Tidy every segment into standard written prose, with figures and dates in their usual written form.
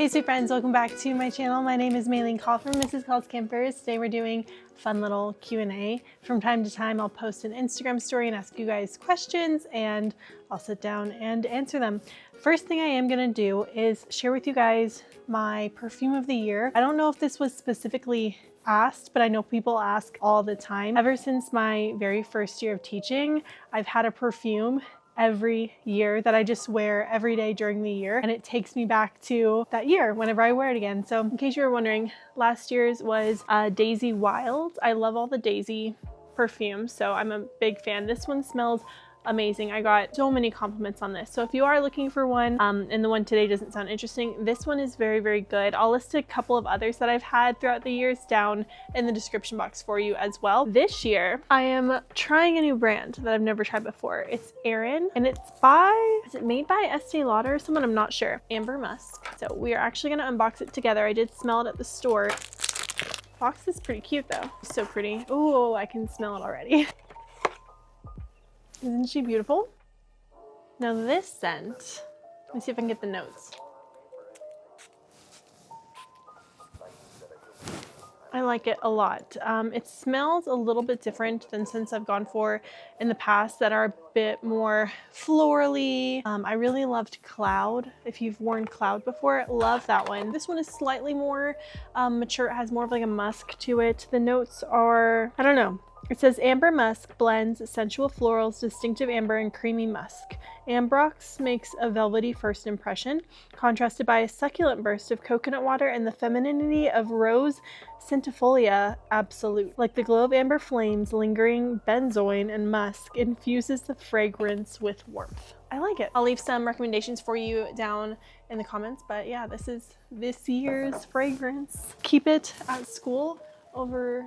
Hey sweet friends, welcome back to my channel. My name is Maylene Call from Mrs. Call's Campers. Today we're doing a fun little Q&A. From time to time I'll post an Instagram story and ask you guys questions and I'll sit down and answer them. First thing I am going to do is share with you guys my perfume of the year. I don't know if this was specifically asked, but I know people ask all the time. Ever since my very first year of teaching, I've had a perfume every year that I just wear every day during the year, and it takes me back to that year whenever I wear it again. So in case you were wondering, last year's was Daisy Wild. I love all the Daisy perfumes, so I'm a big fan. This one smells amazing. I got so many compliments on this. So if you are looking for one and the one today doesn't sound interesting, this one is very, very good. I'll list a couple of others that I've had throughout the years down in the description box for you as well. This year, I am trying a new brand that I've never tried before. It's Ariana, and it's is it made by Estee Lauder or someone? I'm not sure. Amber Musk. So we are actually gonna unbox it together. I did smell it at the store. Box is pretty cute though. So pretty. Oh, I can smell it already. Isn't she beautiful? Now this scent, let me see if I can get the notes. I like it a lot. It smells a little bit different than scents I've gone for in the past that are a bit more florally. I really loved Cloud. If you've worn Cloud before, love that one. This one is slightly more mature. It has more of like a musk to it. The notes are, I don't know. It says Amber Musk blends sensual florals, distinctive amber, and creamy musk. Ambrox makes a velvety first impression, contrasted by a succulent burst of coconut water and the femininity of rose centifolia absolute. Like the glow of amber flames, lingering benzoin and musk infuses the fragrance with warmth. I like it. I'll leave some recommendations for you down in the comments, but yeah, this is this year's fragrance. Keep it at school over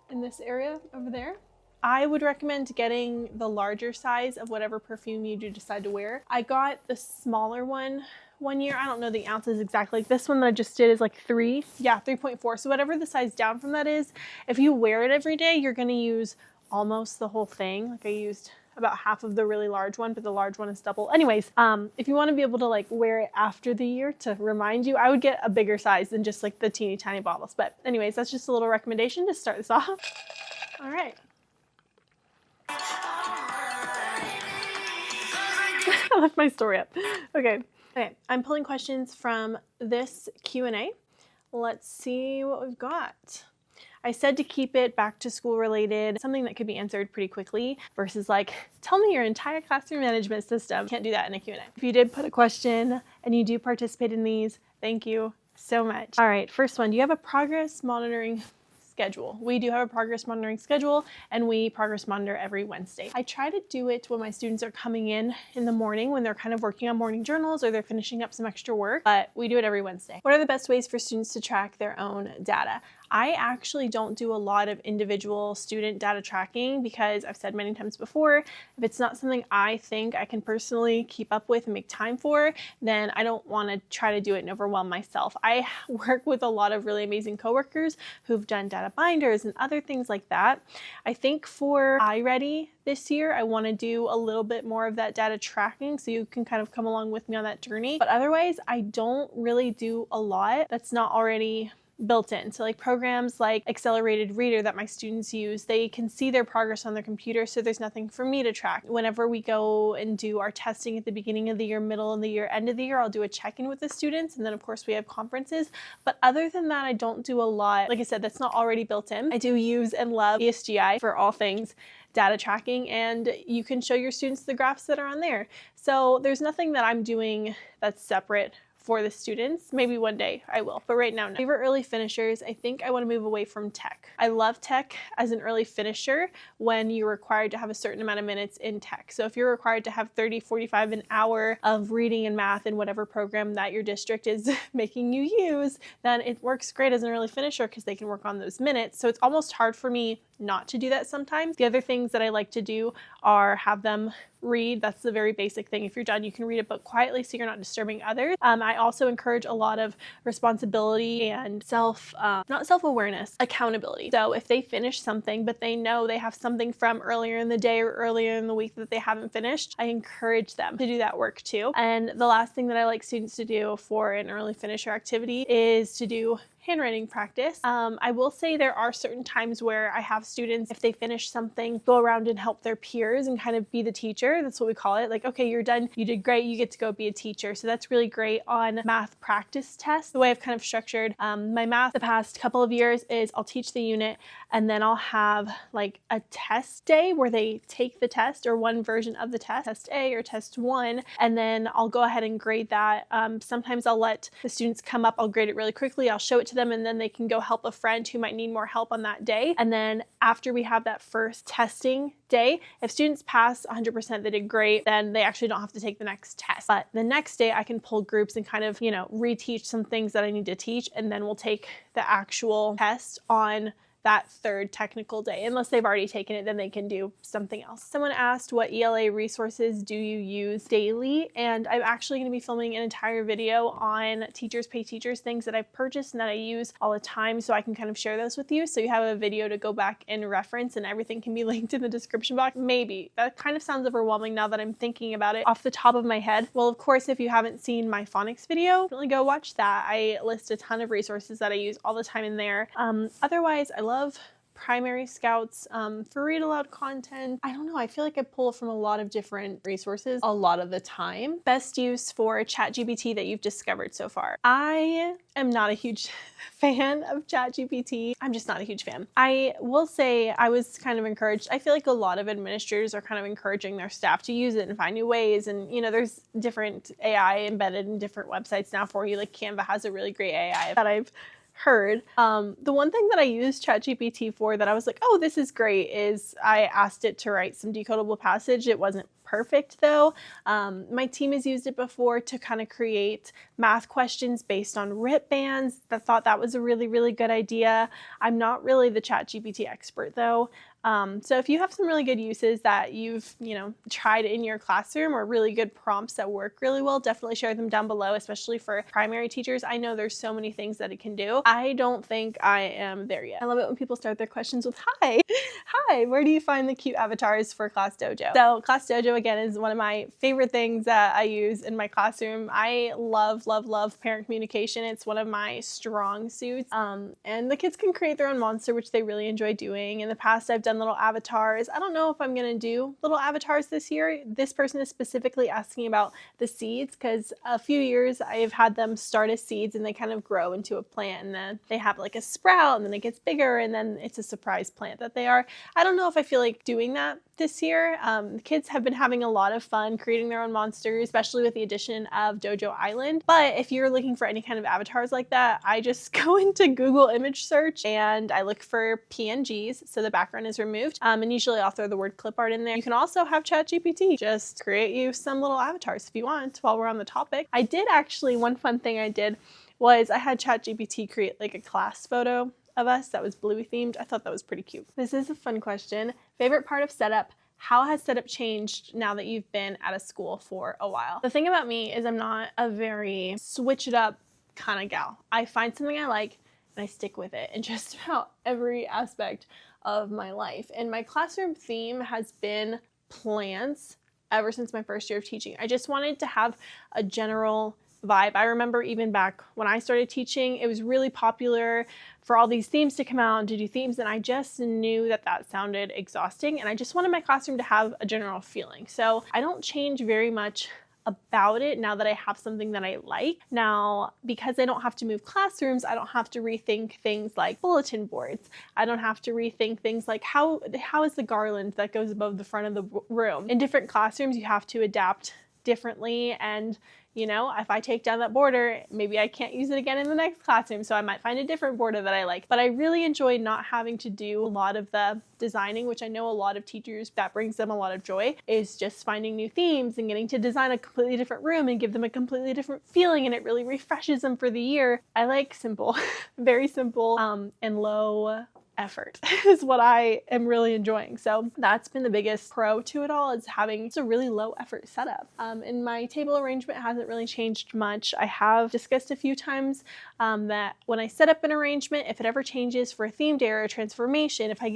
in this area over there. I would recommend getting the larger size of whatever perfume you do decide to wear. I got the smaller one year. I don't know the ounces exactly. Like this one that I just did is like 3.4. So whatever the size down from that is, if you wear it every day, you're gonna use almost the whole thing. Like I used about half of the really large one, but the large one is double. Anyways, if you want to be able to like wear it after the year to remind you, I would get a bigger size than just like the teeny tiny bottles. But anyways, that's just a little recommendation to start this off. All right. I left my story up. Okay, I'm pulling questions from this Q&A. Let's see what we've got. I said to keep it back to school related, something that could be answered pretty quickly versus like, tell me your entire classroom management system. Can't do that in a Q&A. If you did put a question and you do participate in these, thank you so much. All right, first one, do you have a progress monitoring schedule? We do have a progress monitoring schedule, and we progress monitor every Wednesday. I try to do it when my students are coming in the morning when they're kind of working on morning journals or they're finishing up some extra work, but we do it every Wednesday. What are the best ways for students to track their own data? I actually don't do a lot of individual student data tracking because I've said many times before, if it's not something I think I can personally keep up with and make time for, then I don't want to try to do it and overwhelm myself. I work with a lot of really amazing coworkers who've done data binders and other things like that. I think for iReady this year, I want to do a little bit more of that data tracking so you can kind of come along with me on that journey. But otherwise, I don't really do a lot that's not already built in. So like programs like Accelerated Reader that my students use, they can see their progress on their computer, so there's nothing for me to track. Whenever we go and do our testing at the beginning of the year, middle of the year, end of the year, I'll do a check-in with the students, and then of course we have conferences. But other than that, I don't do a lot. Like I said, that's not already built in. I do use and love ESGI for all things data tracking, and you can show your students the graphs that are on there. So there's nothing that I'm doing that's separate for the students. Maybe one day I will, but right now no. Favorite early finishers, I think I want to move away from tech. I love tech as an early finisher when you're required to have a certain amount of minutes in tech. So if you're required to have 30, 45, an hour of reading and math in whatever program that your district is making you use, then it works great as an early finisher because they can work on those minutes. So it's almost hard for me not to do that sometimes. The other things that I like to do are have them read. That's the very basic thing. If you're done, you can read a book quietly so you're not disturbing others. I also encourage a lot of responsibility and not self-awareness, accountability. So if they finish something, but they know they have something from earlier in the day or earlier in the week that they haven't finished, I encourage them to do that work too. And the last thing that I like students to do for an early finisher activity is to do handwriting practice. I will say there are certain times where I have students, if they finish something, go around and help their peers and kind of be the teacher. That's what we call it. Like, okay, you're done, you did great, you get to go be a teacher. So that's really great on math practice tests. The way I've kind of structured my math the past couple of years is I'll teach the unit and then I'll have like a test day where they take the test or one version of the test A or test 1, and then I'll go ahead and grade that. Sometimes I'll let the students come up, I'll grade it really quickly, I'll show it to them, and then they can go help a friend who might need more help on that day. And then after we have that first testing day, if students pass 100%, they did great, then they actually don't have to take the next test. But the next day I can pull groups and kind of, reteach some things that I need to teach, and then we'll take the actual test on that third technical day. Unless they've already taken it, then they can do something else. Someone asked, what ELA resources do you use daily? And I'm actually going to be filming an entire video on Teachers Pay Teachers, things that I've purchased and that I use all the time, so I can kind of share those with you. So you have a video to go back and reference, and everything can be linked in the description box. Maybe. That kind of sounds overwhelming now that I'm thinking about it off the top of my head. Well, of course, if you haven't seen my phonics video, really go watch that. I list a ton of resources that I use all the time in there. Otherwise, I love Primary Scouts for read aloud content. I don't know, I feel like I pull from a lot of different resources a lot of the time. Best use for ChatGPT that you've discovered so far. I am not a huge fan of ChatGPT. I'm just not a huge fan. I will say I was kind of encouraged. I feel like a lot of administrators are kind of encouraging their staff to use it and find new ways. And there's different AI embedded in different websites now for you. Like Canva has a really great AI that I've heard. The one thing that I used ChatGPT for that I was like, oh, this is great, is I asked it to write some decodable passage. It wasn't perfect though. My team has used it before to kind of create math questions based on RIP bands. I thought that was a really, really good idea. I'm not really the ChatGPT expert though. So if you have some really good uses that you've, tried in your classroom, or really good prompts that work really well, definitely share them down below, especially for primary teachers. I know there's so many things that it can do. I don't think I am there yet. I love it when people start their questions with, hi. Hi, where do you find the cute avatars for Class Dojo? So Class Dojo, again, is one of my favorite things that I use in my classroom. I love, love, love parent communication. It's one of my strong suits. And the kids can create their own monster, which they really enjoy doing. In the past, I've done little avatars. I don't know if I'm going to do little avatars this year. This person is specifically asking about the seeds, because a few years I've had them start as seeds and they kind of grow into a plant, and then they have like a sprout, and then it gets bigger, and then it's a surprise plant that they are. I don't know if I feel like doing that this year. The kids have been having a lot of fun creating their own monsters, especially with the addition of Dojo Island. But if you're looking for any kind of avatars like that, I just go into Google image search and I look for PNGs, so the background is removed, and usually I'll throw the word clip art in there. You can also have ChatGPT just create you some little avatars if you want while we're on the topic. I did actually, one fun thing I did was I had ChatGPT create like a class photo of us that was Bluey themed. I thought that was pretty cute. This is a fun question. Favorite part of setup? How has setup changed now that you've been at a school for a while? The thing about me is I'm not a very switch it up kind of gal. I find something I like and I stick with it in just about every aspect of my life. And my classroom theme has been plants ever since my first year of teaching. I just wanted to have a general vibe. I remember even back when I started teaching, it was really popular for all these themes to come out and to do themes, and I just knew that that sounded exhausting, and I just wanted my classroom to have a general feeling. So I don't change very much about it now that I have something that I like. Now, because I don't have to move classrooms, I don't have to rethink things like bulletin boards. I don't have to rethink things like how is the garland that goes above the front of the room. In different classrooms, you have to adapt differently, and if I take down that border, maybe I can't use it again in the next classroom, so I might find a different border that I like. But I really enjoy not having to do a lot of the designing, which I know a lot of teachers, that brings them a lot of joy, is just finding new themes and getting to design a completely different room and give them a completely different feeling, and it really refreshes them for the year. I like simple, very simple, and low effort is what I am really enjoying. So that's been the biggest pro to it all, is having just a really low effort setup. And my table arrangement hasn't really changed much. I have discussed a few times that when I set up an arrangement, if it ever changes for a theme day or a transformation, if I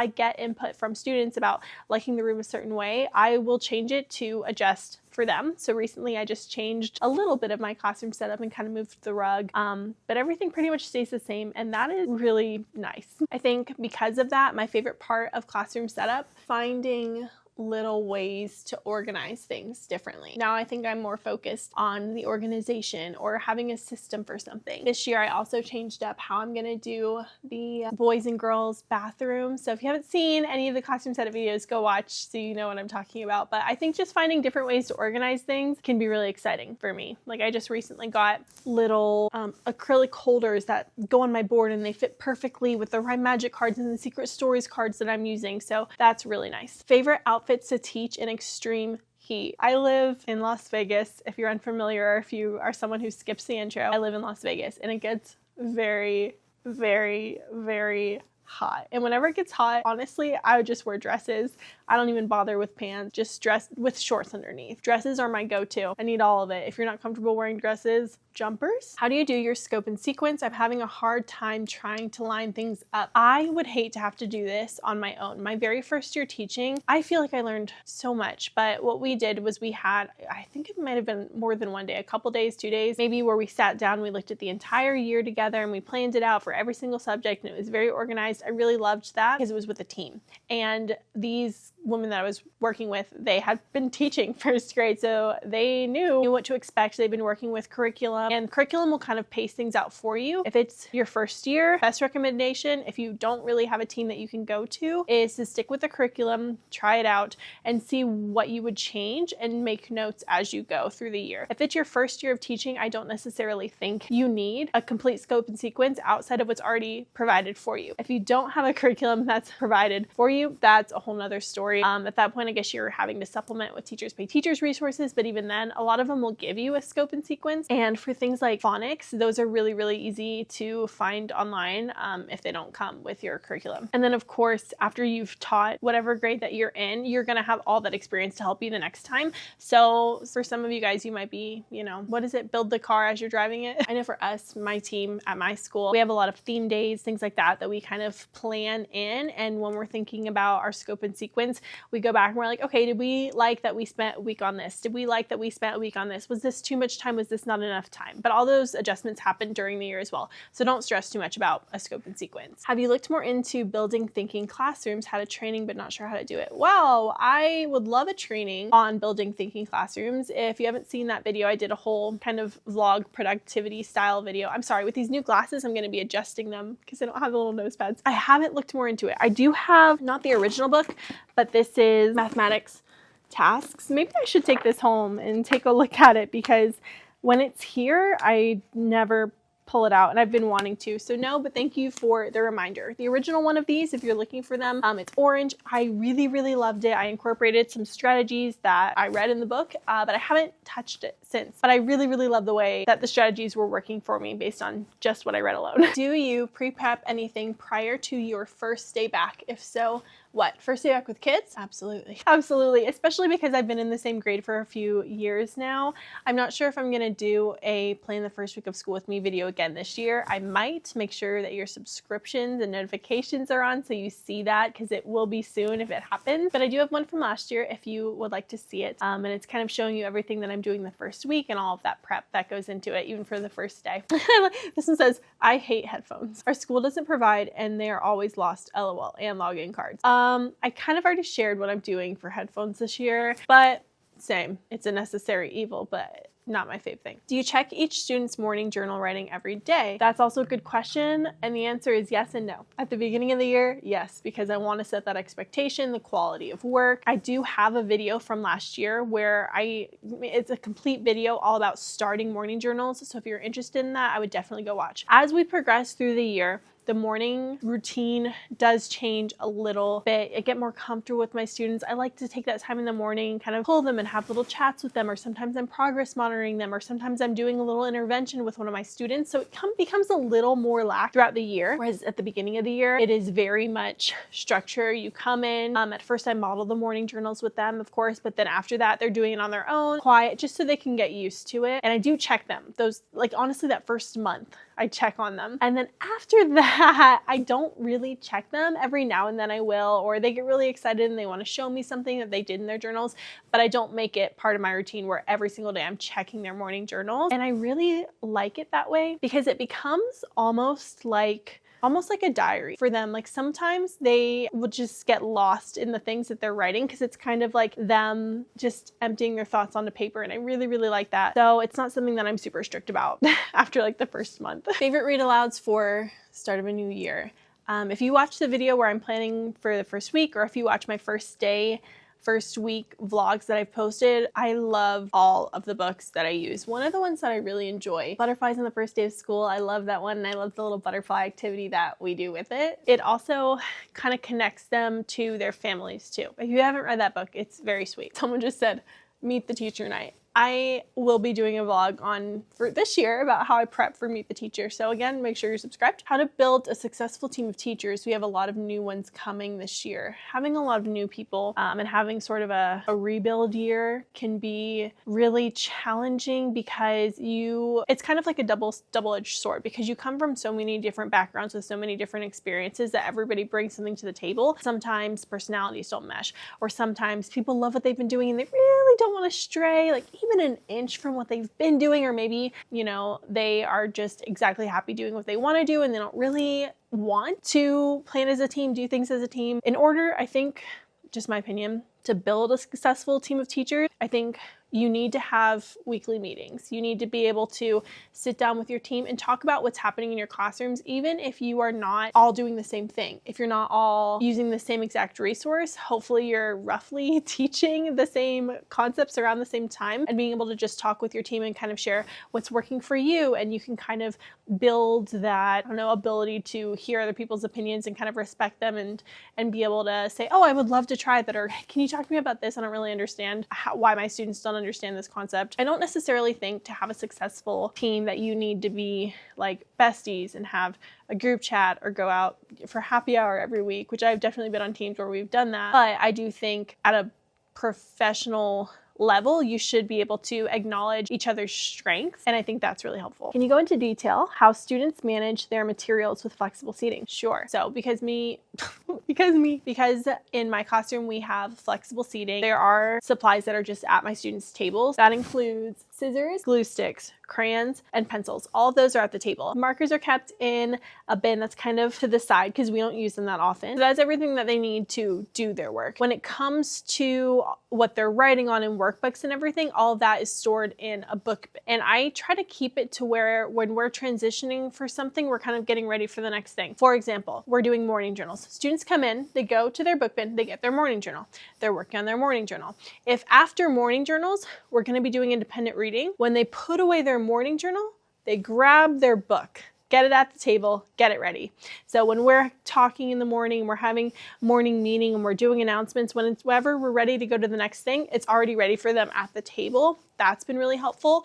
get input from students about liking the room a certain way, I will change it to adjust for them. So recently I just changed a little bit of my classroom setup and kind of moved the rug, but everything pretty much stays the same, and that is really nice. I think because of that, my favorite part of classroom setup, finding little ways to organize things differently. Now I think I'm more focused on the organization or having a system for something. This year I also changed up how I'm gonna do the boys and girls bathroom. So if you haven't seen any of the classroom setup videos, go watch so you know what I'm talking about. But I think just finding different ways to organize things can be really exciting for me. Like I just recently got little acrylic holders that go on my board, and they fit perfectly with the Rhyme Magic cards and the Secret Stories cards that I'm using. So that's really nice. Favorite outfits to teach in extreme heat. I live in Las Vegas. If you're unfamiliar, or if you are someone who skips the intro, I live in Las Vegas, and it gets very, very, very hot. And whenever it gets hot, honestly, I would just wear dresses. I don't even bother with pants, just dress with shorts underneath. Dresses are my go-to. I need all of it. If you're not comfortable wearing dresses, jumpers. How do you do your scope and sequence? I'm having a hard time trying to line things up. I would hate to have to do this on my own. My very first year teaching, I feel like I learned so much, but what we did was we had, I think it might have been more than one day, a couple days, 2 days, maybe, where we sat down, we looked at the entire year together, and we planned it out for every single subject, and it was very organized. I really loved that because it was with a team. And these women that I was working with, they had been teaching first grade, so they knew what to expect. They've been working with curriculum, and curriculum will kind of pace things out for you. If it's your first year, best recommendation, if you don't really have a team that you can go to, is to stick with the curriculum, try it out, and see what you would change and make notes as you go through the year. If it's your first year of teaching, I don't necessarily think you need a complete scope and sequence outside of what's already provided for you. If you don't have a curriculum that's provided for you, that's a whole nother story. At that point, I guess you're having to supplement with Teachers Pay Teachers resources, but even then, a lot of them will give you a scope and sequence. And for things like phonics, those are really, really easy to find online if they don't come with your curriculum. And then of course, after you've taught whatever grade that you're in, you're gonna have all that experience to help you the next time. So for some of you guys, you might be, what is it? Build the car as you're driving it. I know for us, my team at my school, we have a lot of theme days, things like that we kind of plan in. And when we're thinking about our scope and sequence, we go back and we're like, okay, did we like that we spent a week on this? Did we like that we spent a week on this? Was this too much time? Was this not enough time? But all those adjustments happen during the year as well. So don't stress too much about a scope and sequence. Have you looked more into building thinking classrooms, had a training but not sure how to do it? Well, I would love a training on building thinking classrooms. If you haven't seen that video, I did a whole kind of vlog productivity style video. I'm sorry, with these new glasses, I'm going to be adjusting them because I don't have the little nose pads. I haven't looked more into it. I do have not the original book, but this is Mathematics Tasks. Maybe I should take this home and take a look at it, because when it's here, I never pull it out, and I've been wanting to. So no, but thank you for the reminder. The original one of these, if you're looking for them, it's orange. I really, really loved it. I incorporated some strategies that I read in the book, but I haven't touched it since. But I really, really love the way that the strategies were working for me based on just what I read alone. Do you pre-prep anything prior to your first day back? If so, what? First day back with kids? Absolutely. Absolutely. Especially because I've been in the same grade for a few years now. I'm not sure if I'm going to do a plan the first week of school with me video again this year. I might make sure that your subscriptions and notifications are on so you see that, because it will be soon if it happens. But I do have one from last year if you would like to see it. And it's kind of showing you everything that I'm doing the first week and all of that prep that goes into it, even for the first day. This one says, I hate headphones. Our school doesn't provide and they are always lost, LOL, and login cards. I kind of already shared what I'm doing for headphones this year, but same. It's a necessary evil, but not my fave thing. Do you check each student's morning journal writing every day? That's also a good question. And the answer is yes and no. At the beginning of the year, yes, because I want to set that expectation, the quality of work. I do have a video from last year where it's a complete video all about starting morning journals. So if you're interested in that, I would definitely go watch. As we progress through the year, The morning routine does change a little bit. I get more comfortable with my students. I like to take that time in the morning, kind of pull them and have little chats with them, or sometimes I'm progress monitoring them, or sometimes I'm doing a little intervention with one of my students. So it becomes a little more lax throughout the year, whereas at the beginning of the year, it is very much structure. You come in, at first I model the morning journals with them, of course, but then after that, they're doing it on their own, quiet, just so they can get used to it. And I do check them. Those, like, honestly, that first month, I check on them. And then after that, I don't really check them. Every now and then I will, or they get really excited and they want to show me something that they did in their journals, but I don't make it part of my routine where every single day I'm checking their morning journals. And I really like it that way because it becomes almost like a diary for them. Like sometimes they will just get lost in the things that they're writing because it's kind of like them just emptying their thoughts onto paper. And I really, really like that. So it's not something that I'm super strict about after like the first month. Favorite read alouds for start of a new year. If you watch the video where I'm planning for the first week, or if you watch my first week vlogs that I've posted, I love all of the books that I use. One of the ones that I really enjoy, Butterflies on the First Day of School. I love that one, and I love the little butterfly activity that we do with it. It also kind of connects them to their families too. If you haven't read that book, it's very sweet. Someone just said, Meet the Teacher Night. I will be doing a vlog for this year about how I prep for Meet the Teacher. So again, make sure you're subscribed. How to build a successful team of teachers. We have a lot of new ones coming this year. Having a lot of new people and having sort of a rebuild year can be really challenging because it's kind of like a double-edged sword because you come from so many different backgrounds with so many different experiences that everybody brings something to the table. Sometimes personalities don't mesh, or sometimes people love what they've been doing and they really don't want to stray, like even an inch from what they've been doing, or maybe, they are just exactly happy doing what they want to do and they don't really want to plan as a team, do things as a team. In order, I think, just my opinion, to build a successful team of teachers, I think you need to have weekly meetings. You need to be able to sit down with your team and talk about what's happening in your classrooms, even if you are not all doing the same thing. If you're not all using the same exact resource, hopefully you're roughly teaching the same concepts around the same time, and being able to just talk with your team and kind of share what's working for you. And you can kind of build that, ability to hear other people's opinions and kind of respect them and be able to say, oh, I would love to try that, or can you talk to me about this? I don't really understand why my students don't understand this concept. I don't necessarily think to have a successful team that you need to be like besties and have a group chat or go out for happy hour every week, which I've definitely been on teams where we've done that. But I do think at a professional level, you should be able to acknowledge each other's strengths. And I think that's really helpful. Can you go into detail how students manage their materials with flexible seating? Sure. So because in my classroom, we have flexible seating, there are supplies that are just at my students' tables. That includes scissors, glue sticks, crayons, and pencils. All of those are at the table. Markers are kept in a bin that's kind of to the side because we don't use them that often. So that's everything that they need to do their work. When it comes to what they're writing on in workbooks and everything, all of that is stored in a book bin. And I try to keep it to where when we're transitioning for something, we're kind of getting ready for the next thing. For example, we're doing morning journals. Students come in, they go to their book bin, they get their morning journal. They're working on their morning journal. If after morning journals, we're going to be doing independent reading, when they put away their morning journal, they grab their book, get it at the table, get it ready. So when we're talking in the morning, we're having morning meeting and we're doing announcements, whenever we're ready to go to the next thing, it's already ready for them at the table. That's been really helpful.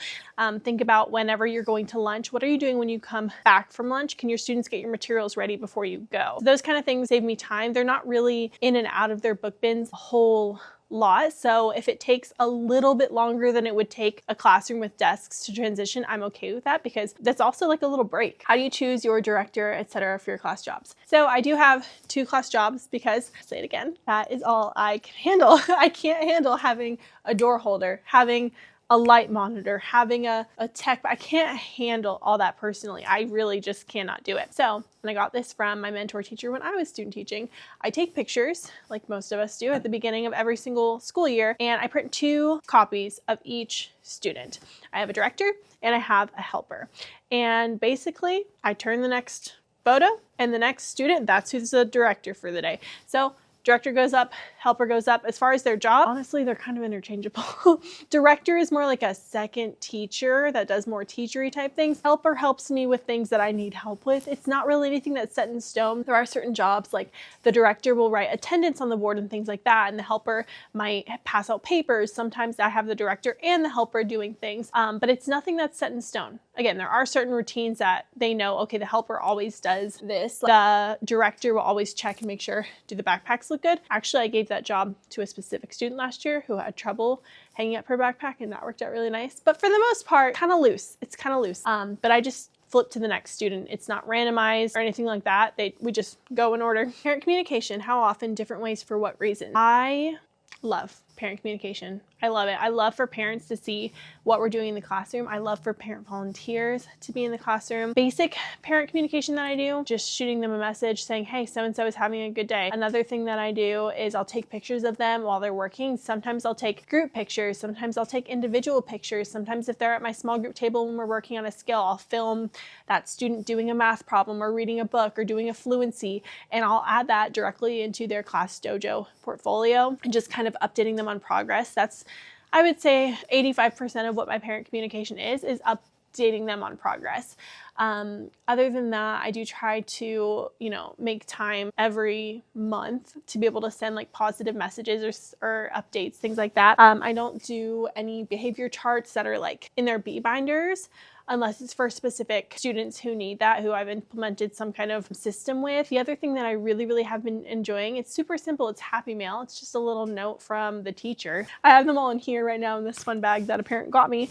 Think about whenever you're going to lunch, what are you doing when you come back from lunch? Can your students get your materials ready before you go? Those kind of things save me time. They're not really in and out of their book bins a whole lot. So if it takes a little bit longer than it would take a classroom with desks to transition, I'm okay with that because that's also like a little break. How do you choose your director, etc. for your class jobs? So I do have 2 class jobs because, I'll say it again, that is all I can handle. I can't handle having a door holder, having a light monitor, having a tech. I can't handle all that personally. I really just cannot do it. So, and I got this from my mentor teacher when I was student teaching. I take pictures, like most of us do, at the beginning of every single school year, and I print 2 copies of each student. I have a director and I have a helper. And basically, I turn the next photo and the next student, that's who's the director for the day. So Director goes up, helper goes up. As far as their job, honestly, they're kind of interchangeable. Director is more like a second teacher that does more teachery type things. Helper helps me with things that I need help with. It's not really anything that's set in stone. There are certain jobs, like the director will write attendance on the board and things like that, and the helper might pass out papers. Sometimes I have the director and the helper doing things, but it's nothing that's set in stone. Again, there are certain routines that they know, okay, the helper always does this. The director will always check and make sure, do the backpacks look good? Actually, I gave that job to a specific student last year who had trouble hanging up her backpack, and that worked out really nice. But for the most part, kind of loose. It's kind of loose. But I just flip to the next student. It's not randomized or anything like that. We just go in order. Parent communication, how often, different ways, for what reason? I love parent communication. I love it. I love for parents to see what we're doing in the classroom. I love for parent volunteers to be in the classroom. Basic parent communication that I do, just shooting them a message saying, hey, so-and-so is having a good day. Another thing that I do is I'll take pictures of them while they're working. Sometimes I'll take group pictures. Sometimes I'll take individual pictures. Sometimes if they're at my small group table when we're working on a skill, I'll film that student doing a math problem or reading a book or doing a fluency, and I'll add that directly into their class dojo portfolio and just kind of updating them on progress. That's, I would say, 85% of what my parent communication is updating them on progress. Other than that, I do try to, make time every month to be able to send like positive messages or updates, things like that. I don't do any behavior charts that are like in their B binders, unless it's for specific students who need that, who I've implemented some kind of system with. The other thing that I really, really have been enjoying, it's super simple. It's Happy Mail. It's just a little note from the teacher. I have them all in here right now in this fun bag that a parent got me.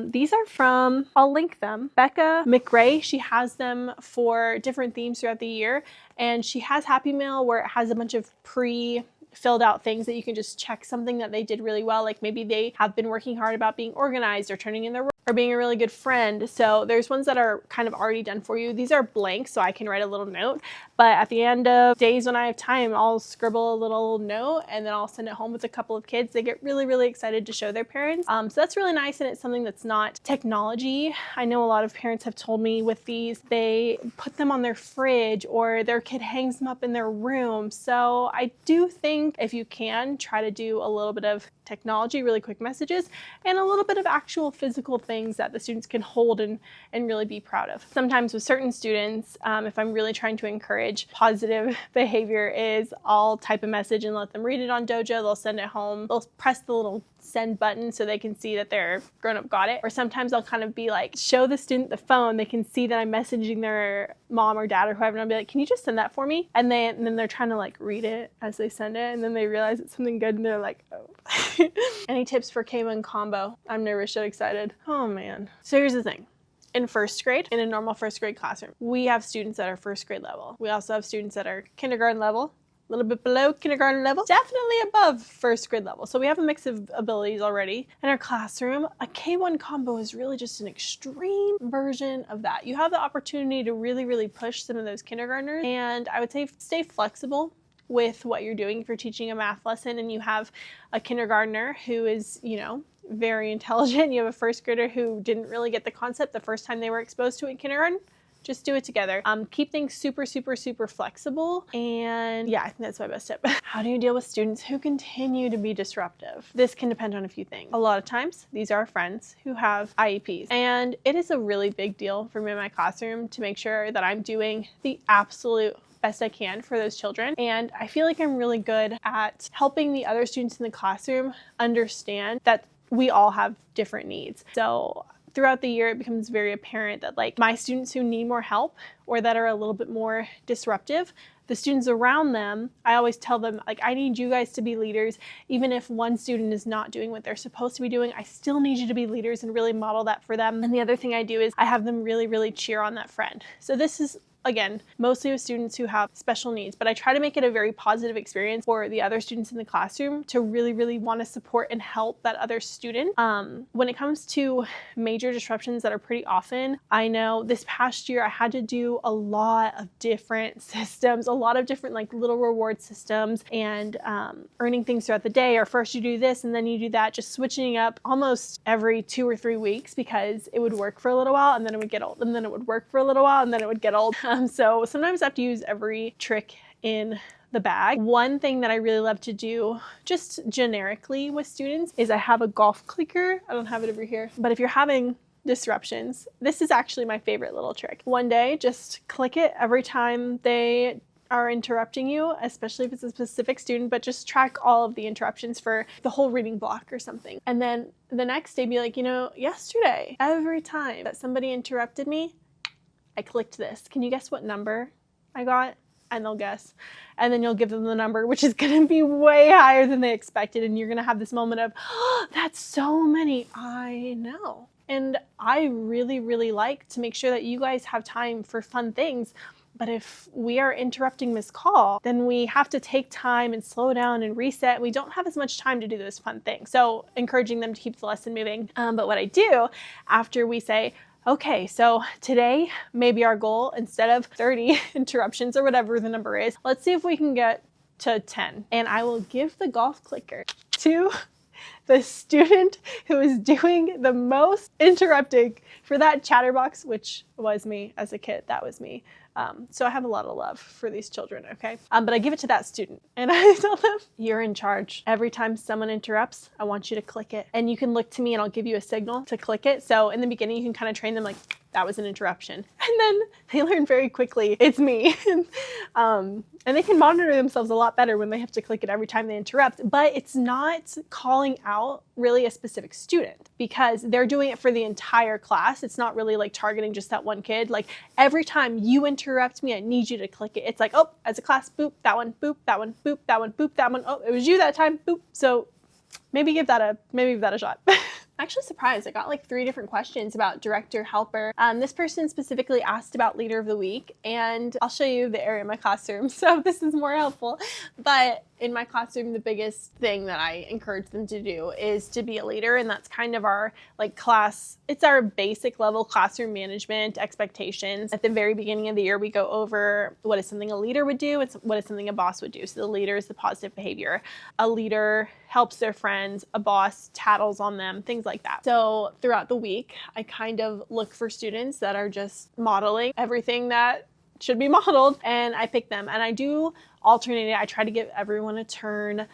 These are from, I'll link them, Becca McRae. She has them for different themes throughout the year. And she has Happy Mail where it has a bunch of filled out things that you can just check something that they did really well. Like maybe they have been working hard about being organized or turning in their work or being a really good friend. So there's ones that are kind of already done for you. These are blank, so I can write a little note. But at the end of days when I have time, I'll scribble a little note and then I'll send it home with a couple of kids. They get really, really excited to show their parents. So that's really nice, and it's something that's not technology. I know a lot of parents have told me with these, they put them on their fridge or their kid hangs them up in their room. So I do think if you can, try to do a little bit of technology, really quick messages, and a little bit of actual physical things that the students can hold and really be proud of. Sometimes with certain students, if I'm really trying to encourage positive behavior, is I'll type a message and let them read it on Dojo. They'll send it home. They'll press the little send button so they can see that their grown-up got it. Or sometimes I'll kind of be like, show the student the phone. They can see that I'm messaging their mom or dad or whoever, and I'll be like, can you just send that for me? And then they're trying to like read it as they send it, and then they realize it's something good and they're like, oh. Any tips for K1 combo? I'm nervous yet excited. Oh man. So here's the thing. In first grade, in a normal first grade classroom, we have students that are first grade level. We also have students that are kindergarten level, a little bit below kindergarten level, definitely above first grade level. So we have a mix of abilities already in our classroom. A K1 combo is really just an extreme version of that. You have the opportunity to really, really push some of those kindergartners, and I would say stay flexible with what you're doing. If you're teaching a math lesson and you have a kindergartner who is, very intelligent, you have a first grader who didn't really get the concept the first time they were exposed to it in kindergarten, just do it together. Keep things super, super, super flexible. And yeah, I think that's my best tip. How do you deal with students who continue to be disruptive? This can depend on a few things. A lot of times, these are friends who have IEPs. And it is a really big deal for me in my classroom to make sure that I'm doing the absolute best I can for those children. And I feel like I'm really good at helping the other students in the classroom understand that we all have different needs. So throughout the year, it becomes very apparent that like my students who need more help or that are a little bit more disruptive, the students around them, I always tell them, like, I need you guys to be leaders. Even if one student is not doing what they're supposed to be doing, I still need you to be leaders and really model that for them. And the other thing I do is I have them really, really cheer on that friend. So this is, again, mostly with students who have special needs, but I try to make it a very positive experience for the other students in the classroom to really, really want to support and help that other student. When it comes to major disruptions that are pretty often, I know this past year I had to do a lot of different systems, a lot of different like little reward systems and earning things throughout the day, or first you do this and then you do that, just switching up almost every 2 or 3 weeks because it would work for a little while and then it would get old, and then it would work for a little while and then it would get old. So sometimes I have to use every trick in the bag. One thing that I really love to do just generically with students is I have a golf clicker. I don't have it over here, but if you're having disruptions, this is actually my favorite little trick. One day, just click it every time they are interrupting you, especially if it's a specific student, but just track all of the interruptions for the whole reading block or something. And then the next day be like, you know, yesterday, every time that somebody interrupted me, I clicked this. Can you guess what number I got? And they'll guess. And then you'll give them the number, which is going to be way higher than they expected. And you're going to have this moment of, oh, that's so many. I know. And I really, really like to make sure that you guys have time for fun things. But if we are interrupting this call, then we have to take time and slow down and reset. We don't have as much time to do those fun things. So encouraging them to keep the lesson moving. But what I do after we say, okay, so today, maybe our goal, instead of 30 interruptions or whatever the number is, let's see if we can get to 10. And I will give the golf clicker to the student who is doing the most interrupting for that chatterbox, which was me as a kid. That was me. So I have a lot of love for these children, okay? But I give it to that student and I tell them, you're in charge. Every time someone interrupts, I want you to click it. And you can look to me and I'll give you a signal to click it. So in the beginning, you can kind of train them like, that was an interruption. And then they learn very quickly, it's me. And they can monitor themselves a lot better when they have to click it every time they interrupt. But it's not calling out really a specific student because they're doing it for the entire class. It's not really like targeting just that one kid. Like every time you interrupt me, I need you to click it. It's like, oh, as a class, boop, that one, boop, that one, boop, that one, boop, that one. Oh, it was you that time, boop. So maybe give that a shot. I'm actually surprised. I got like 3 different questions about director, helper. This person specifically asked about leader of the week, and I'll show you the area of my classroom. So this is more helpful. But in my classroom, the biggest thing that I encourage them to do is to be a leader. And that's kind of our like class. It's our basic level classroom management expectations. At the very beginning of the year, we go over what is something a leader would do and what is something a boss would do. So the leader is the positive behavior. A leader helps their friends, a boss tattles on them, things like that. So throughout the week, I kind of look for students that are just modeling everything that should be modeled, and I pick them. And I do alternate it. I try to give everyone a turn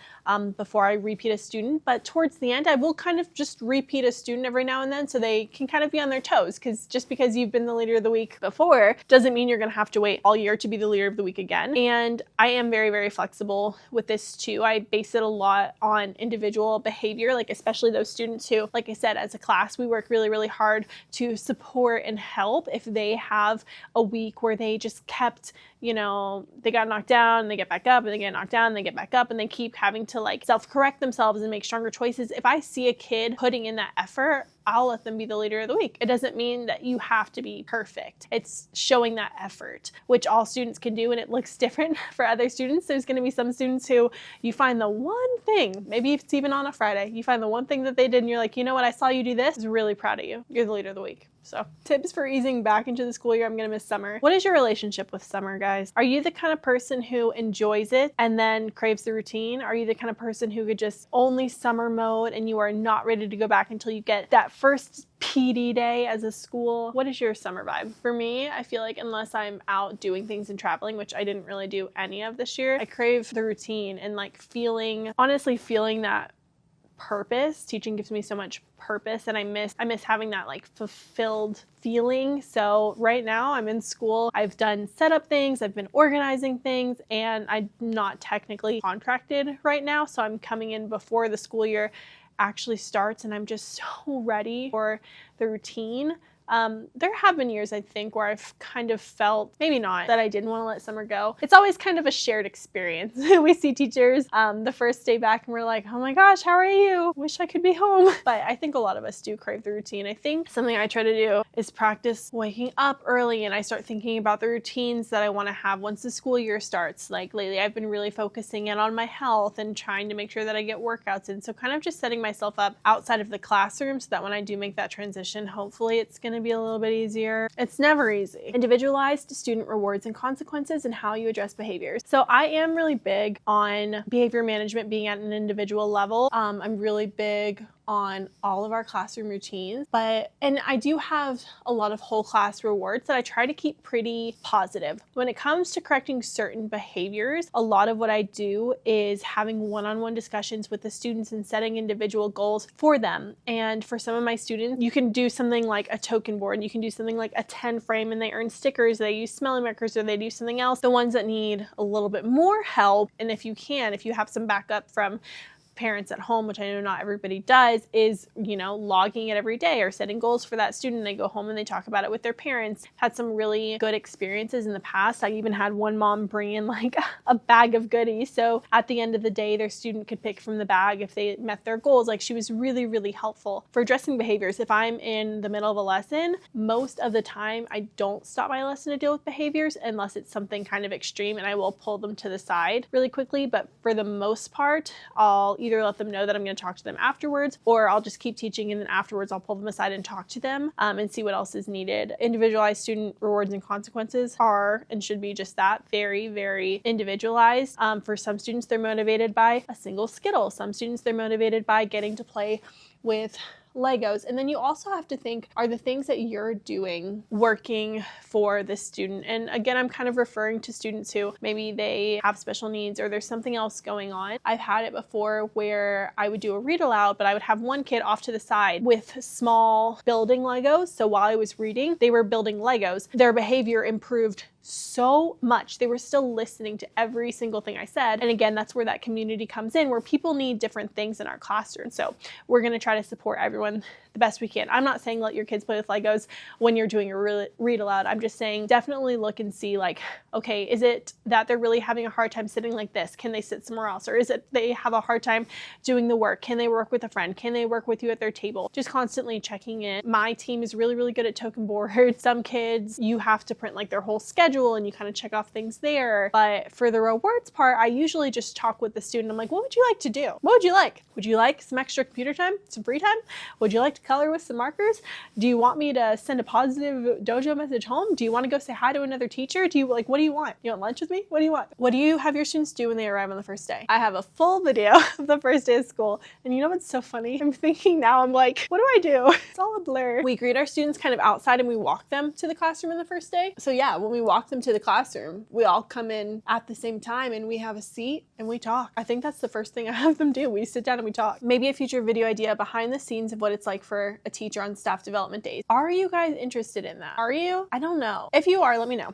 before I repeat a student, but towards the end, I will kind of just repeat a student every now and then so they can kind of be on their toes, because just because you've been the leader of the week before doesn't mean you're going to have to wait all year to be the leader of the week again. And I am very, very flexible with this too. I base it a lot on individual behavior, like especially those students who, like I said, as a class, we work really, really hard to support and help if they have a week where they just kept, you know, they got knocked down and they get back up and they get knocked down and they get back up and they keep having to like self-correct themselves and make stronger choices. If I see a kid putting in that effort, I'll let them be the leader of the week. It doesn't mean that you have to be perfect. It's showing that effort, which all students can do, and it looks different for other students. There's going to be some students who you find the one thing, maybe it's even on a Friday, you find the one thing that they did and you're like, you know what, I saw you do this. I was really proud of you. You're the leader of the week. So tips for easing back into the school year. I'm going to miss summer. What is your relationship with summer, guys? Are you the kind of person who enjoys it and then craves the routine? Are you the kind of person who could just only summer mode and you are not ready to go back until you get that first PD day as a school? What is your summer vibe? For me, I feel like unless I'm out doing things and traveling, which I didn't really do any of this year, I crave the routine and like honestly feeling that purpose. Teaching gives me so much purpose, and I miss having that like fulfilled feeling. So right now I'm in school. I've done setup things, I've been organizing things, and I'm not technically contracted right now. So I'm coming in before the school year actually starts, and I'm just so ready for the routine. There have been years, I think, where I've kind of felt, maybe not, that I didn't want to let summer go. It's always kind of a shared experience. We see teachers the first day back and we're like, oh my gosh, how are you? Wish I could be home. But I think a lot of us do crave the routine. I think something I try to do is practice waking up early, and I start thinking about the routines that I want to have once the school year starts. Like lately, I've been really focusing in on my health and trying to make sure that I get workouts in. So kind of just setting myself up outside of the classroom so that when I do make that transition, hopefully it's going to be a little bit easier. It's never easy. Individualized student rewards and consequences and how you address behaviors. So I am really big on behavior management being at an individual level. I'm really big on all of our classroom routines, and I do have a lot of whole class rewards that I try to keep pretty positive. When it comes to correcting certain behaviors, a lot of what I do is having one-on-one discussions with the students and setting individual goals for them. And for some of my students, you can do something like a token board, you can do something like a 10 frame, and they earn stickers, they use smelling markers, or they do something else. The ones that need a little bit more help, and if you have some backup from parents at home, which I know not everybody does, is, logging it every day or setting goals for that student. They go home and they talk about it with their parents. Had some really good experiences in the past. I even had one mom bring in like a bag of goodies. So at the end of the day, their student could pick from the bag if they met their goals. Like, she was really, really helpful for addressing behaviors. If I'm in the middle of a lesson, most of the time I don't stop my lesson to deal with behaviors unless it's something kind of extreme, and I will pull them to the side really quickly. But for the most part, I'll either let them know that I'm going to talk to them afterwards, or I'll just keep teaching, and then afterwards I'll pull them aside and talk to them and see what else is needed. Individualized student rewards and consequences are and should be just that, very, very individualized. For some students, they're motivated by a single Skittle. Some students, they're motivated by getting to play with Legos. And then you also have to think, are the things that you're doing working for the student? And again, I'm kind of referring to students who maybe they have special needs or there's something else going on. I've had it before where I would do a read aloud, but I would have one kid off to the side with small building Legos. So while I was reading, they were building Legos. Their behavior improved so much. They were still listening to every single thing I said. And again, that's where that community comes in, where people need different things in our classroom. So we're going to try to support everyone the best we can. I'm not saying let your kids play with Legos when you're doing a read aloud. I'm just saying definitely look and see, like, okay, is it that they're really having a hard time sitting like this? Can they sit somewhere else? Or is it they have a hard time doing the work? Can they work with a friend? Can they work with you at their table? Just constantly checking in. My team is really, really good at token boards. Some kids, you have to print like their whole schedule and you kind of check off things there. But for the rewards part, I usually just talk with the student. I'm like, what would you like to do? What would you like? Would you like some extra computer time? Some free time? Would you like to color with some markers? Do you want me to send a positive dojo message home? Do you want to go say hi to another teacher? What do you want? You want lunch with me? What do you want? What do you have your students do when they arrive on the first day? I have a full video of the first day of school. And you know what's so funny? I'm thinking now, I'm like, what do I do? It's all a blur. We greet our students kind of outside and we walk them to the classroom in the first day. So yeah, when we walk them to the classroom, we all come in at the same time and we have a seat and we talk. I think that's the first thing I have them do. We sit down and we talk. Maybe a future video idea behind the scenes of what it's like for a teacher on staff development days. Are you guys interested in that? Are you? I don't know. If you are, let me know.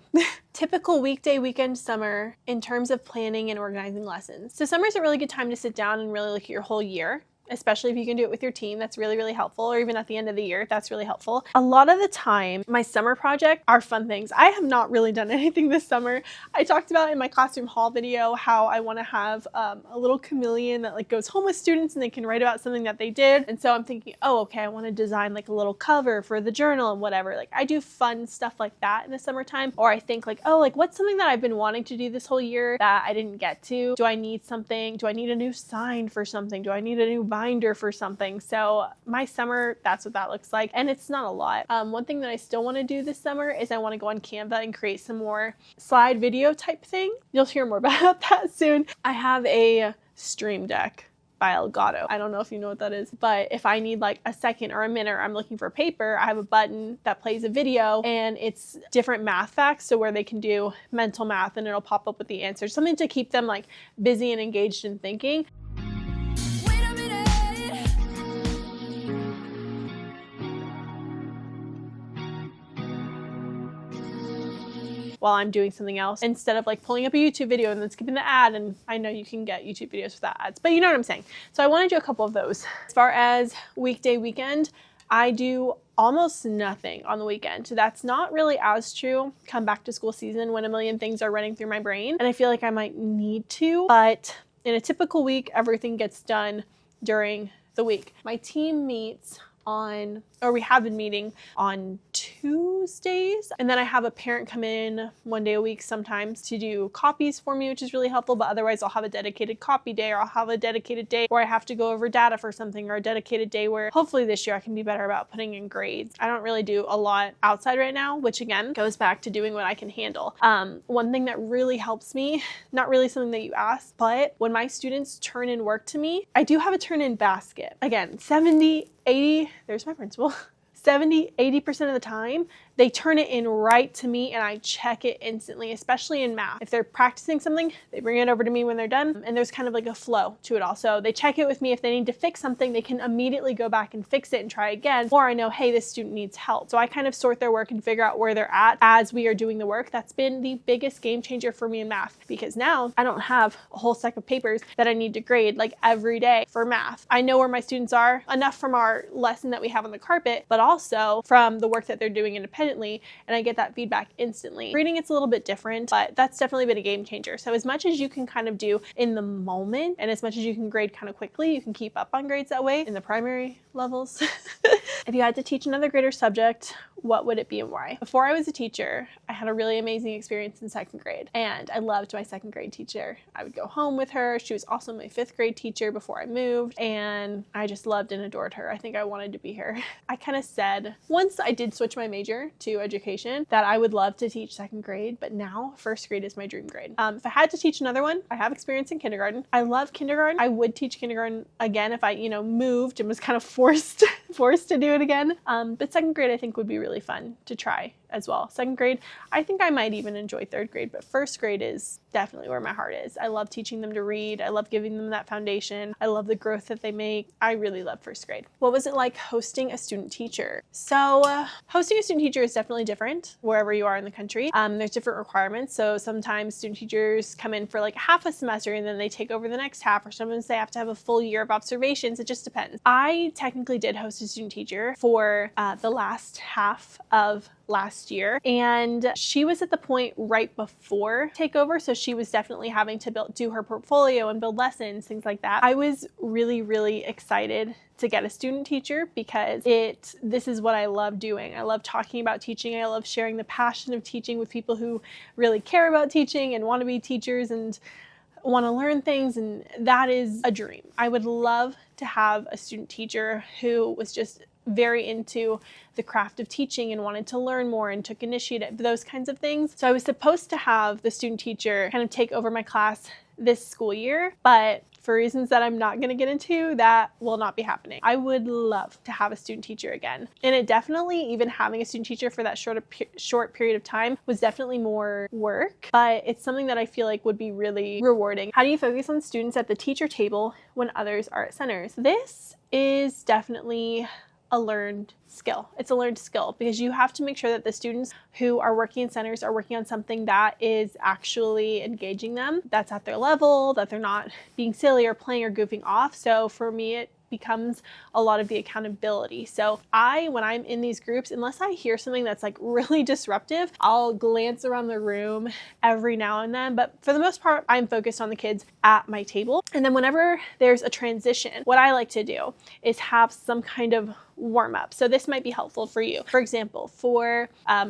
Typical weekday, weekend, summer in terms of planning and organizing lessons. So summer is a really good time to sit down and really look at your whole year. Especially if you can do it with your team, that's really, really helpful. Or even at the end of the year, that's really helpful. A lot of the time, my summer project are fun things. I have not really done anything this summer. I talked about in my classroom haul video how I want to have a little chameleon that like goes home with students and they can write about something that they did. And so I'm thinking, oh, okay, I want to design like a little cover for the journal and whatever. Like I do fun stuff like that in the summertime. Or I think like, oh, like what's something that I've been wanting to do this whole year that I didn't get to? Do I need something? Do I need a new sign for something? Do I need a new binder for something? So my summer, that's what that looks like. And it's not a lot. One thing that I still want to do this summer is I want to go on Canva and create some more slide video type thing. You'll hear more about that soon. I have a Stream Deck by Elgato. I don't know if you know what that is, but if I need like a second or a minute, or I'm looking for paper, I have a button that plays a video and it's different math facts. So where they can do mental math and it'll pop up with the answers, something to keep them like busy and engaged in thinking. While I'm doing something else, instead of like pulling up a YouTube video and then skipping the ad. And I know you can get YouTube videos without ads, but you know what I'm saying. So I want to do a couple of those. As far as weekday, weekend, I do almost nothing on the weekend. So that's not really as true come back to school season when a million things are running through my brain. And I feel like I might need to, but in a typical week, everything gets done during the week. My team meets we have been meeting on Tuesdays. And then I have a parent come in 1 day a week sometimes to do copies for me, which is really helpful. But otherwise I'll have a dedicated copy day, or I'll have a dedicated day where I have to go over data for something, or a dedicated day where hopefully this year I can be better about putting in grades. I don't really do a lot outside right now, which again goes back to doing what I can handle. One thing that really helps me, not really something that you asked, but when my students turn in work to me, I do have a turn in basket. Again, 70, 80, there's my principal. 70, 80% of the time, they turn it in right to me and I check it instantly, especially in math. If they're practicing something, they bring it over to me when they're done, and there's kind of like a flow to it all. So they check it with me. If they need to fix something, they can immediately go back and fix it and try again. Or I know, hey, this student needs help. So I kind of sort their work and figure out where they're at as we are doing the work. That's been the biggest game changer for me in math, because now I don't have a whole stack of papers that I need to grade like every day for math. I know where my students are, enough from our lesson that we have on the carpet, but also from the work that they're doing independently, and I get that feedback instantly. Reading, it's a little bit different, but that's definitely been a game changer. So as much as you can kind of do in the moment, and as much as you can grade kind of quickly, you can keep up on grades that way in the primary levels. If you had to teach another grade or subject, what would it be and why? Before I was a teacher, I had a really amazing experience in 2nd grade, and I loved my 2nd grade teacher. I would go home with her. She was also my 5th grade teacher before I moved, and I just loved and adored her. I think I wanted to be her. I kind of said, once I did switch my major to education, that I would love to teach 2nd grade, but now 1st grade is my dream grade. If I had to teach another one, I have experience in kindergarten. I love kindergarten. I would teach kindergarten again if I, moved and was kind of forced to do it again. But 2nd grade I think would be really fun to try as well. 2nd grade, I think I might even enjoy 3rd grade, but 1st grade is definitely where my heart is. I love teaching them to read. I love giving them that foundation. I love the growth that they make. I really love 1st grade. What was it like hosting a student teacher? So hosting a student teacher is definitely different wherever you are in the country. There's different requirements. So sometimes student teachers come in for like half a semester and then they take over the next half, or sometimes they have to have a full year of observations. It just depends. I technically did host a student teacher for the last half of last year, and she was at the point right before takeover, so she was definitely having to do her portfolio and build lessons, things like that. I was really excited to get a student teacher because this is what I love doing. I love talking about teaching. I love sharing the passion of teaching with people who really care about teaching and want to be teachers and want to learn things, and that is a dream. I would love to have a student teacher who was just very into the craft of teaching and wanted to learn more and took initiative, those kinds of things. So I was supposed to have the student teacher kind of take over my class this school year, but for reasons that I'm not going to get into, that will not be happening. I would love to have a student teacher again. And it definitely, even having a student teacher for that short period of time was definitely more work, but it's something that I feel like would be really rewarding. How do you focus on students at the teacher table when others are at centers? This is definitely a learned skill. It's a learned skill because you have to make sure that the students who are working in centers are working on something that is actually engaging them, that's at their level, that they're not being silly or playing or goofing off. So for me, it becomes a lot of the accountability. So when I'm in these groups, unless I hear something that's like really disruptive, I'll glance around the room every now and then. But for the most part, I'm focused on the kids at my table. And then whenever there's a transition, what I like to do is have some kind of warm up. So this might be helpful for you. For example, for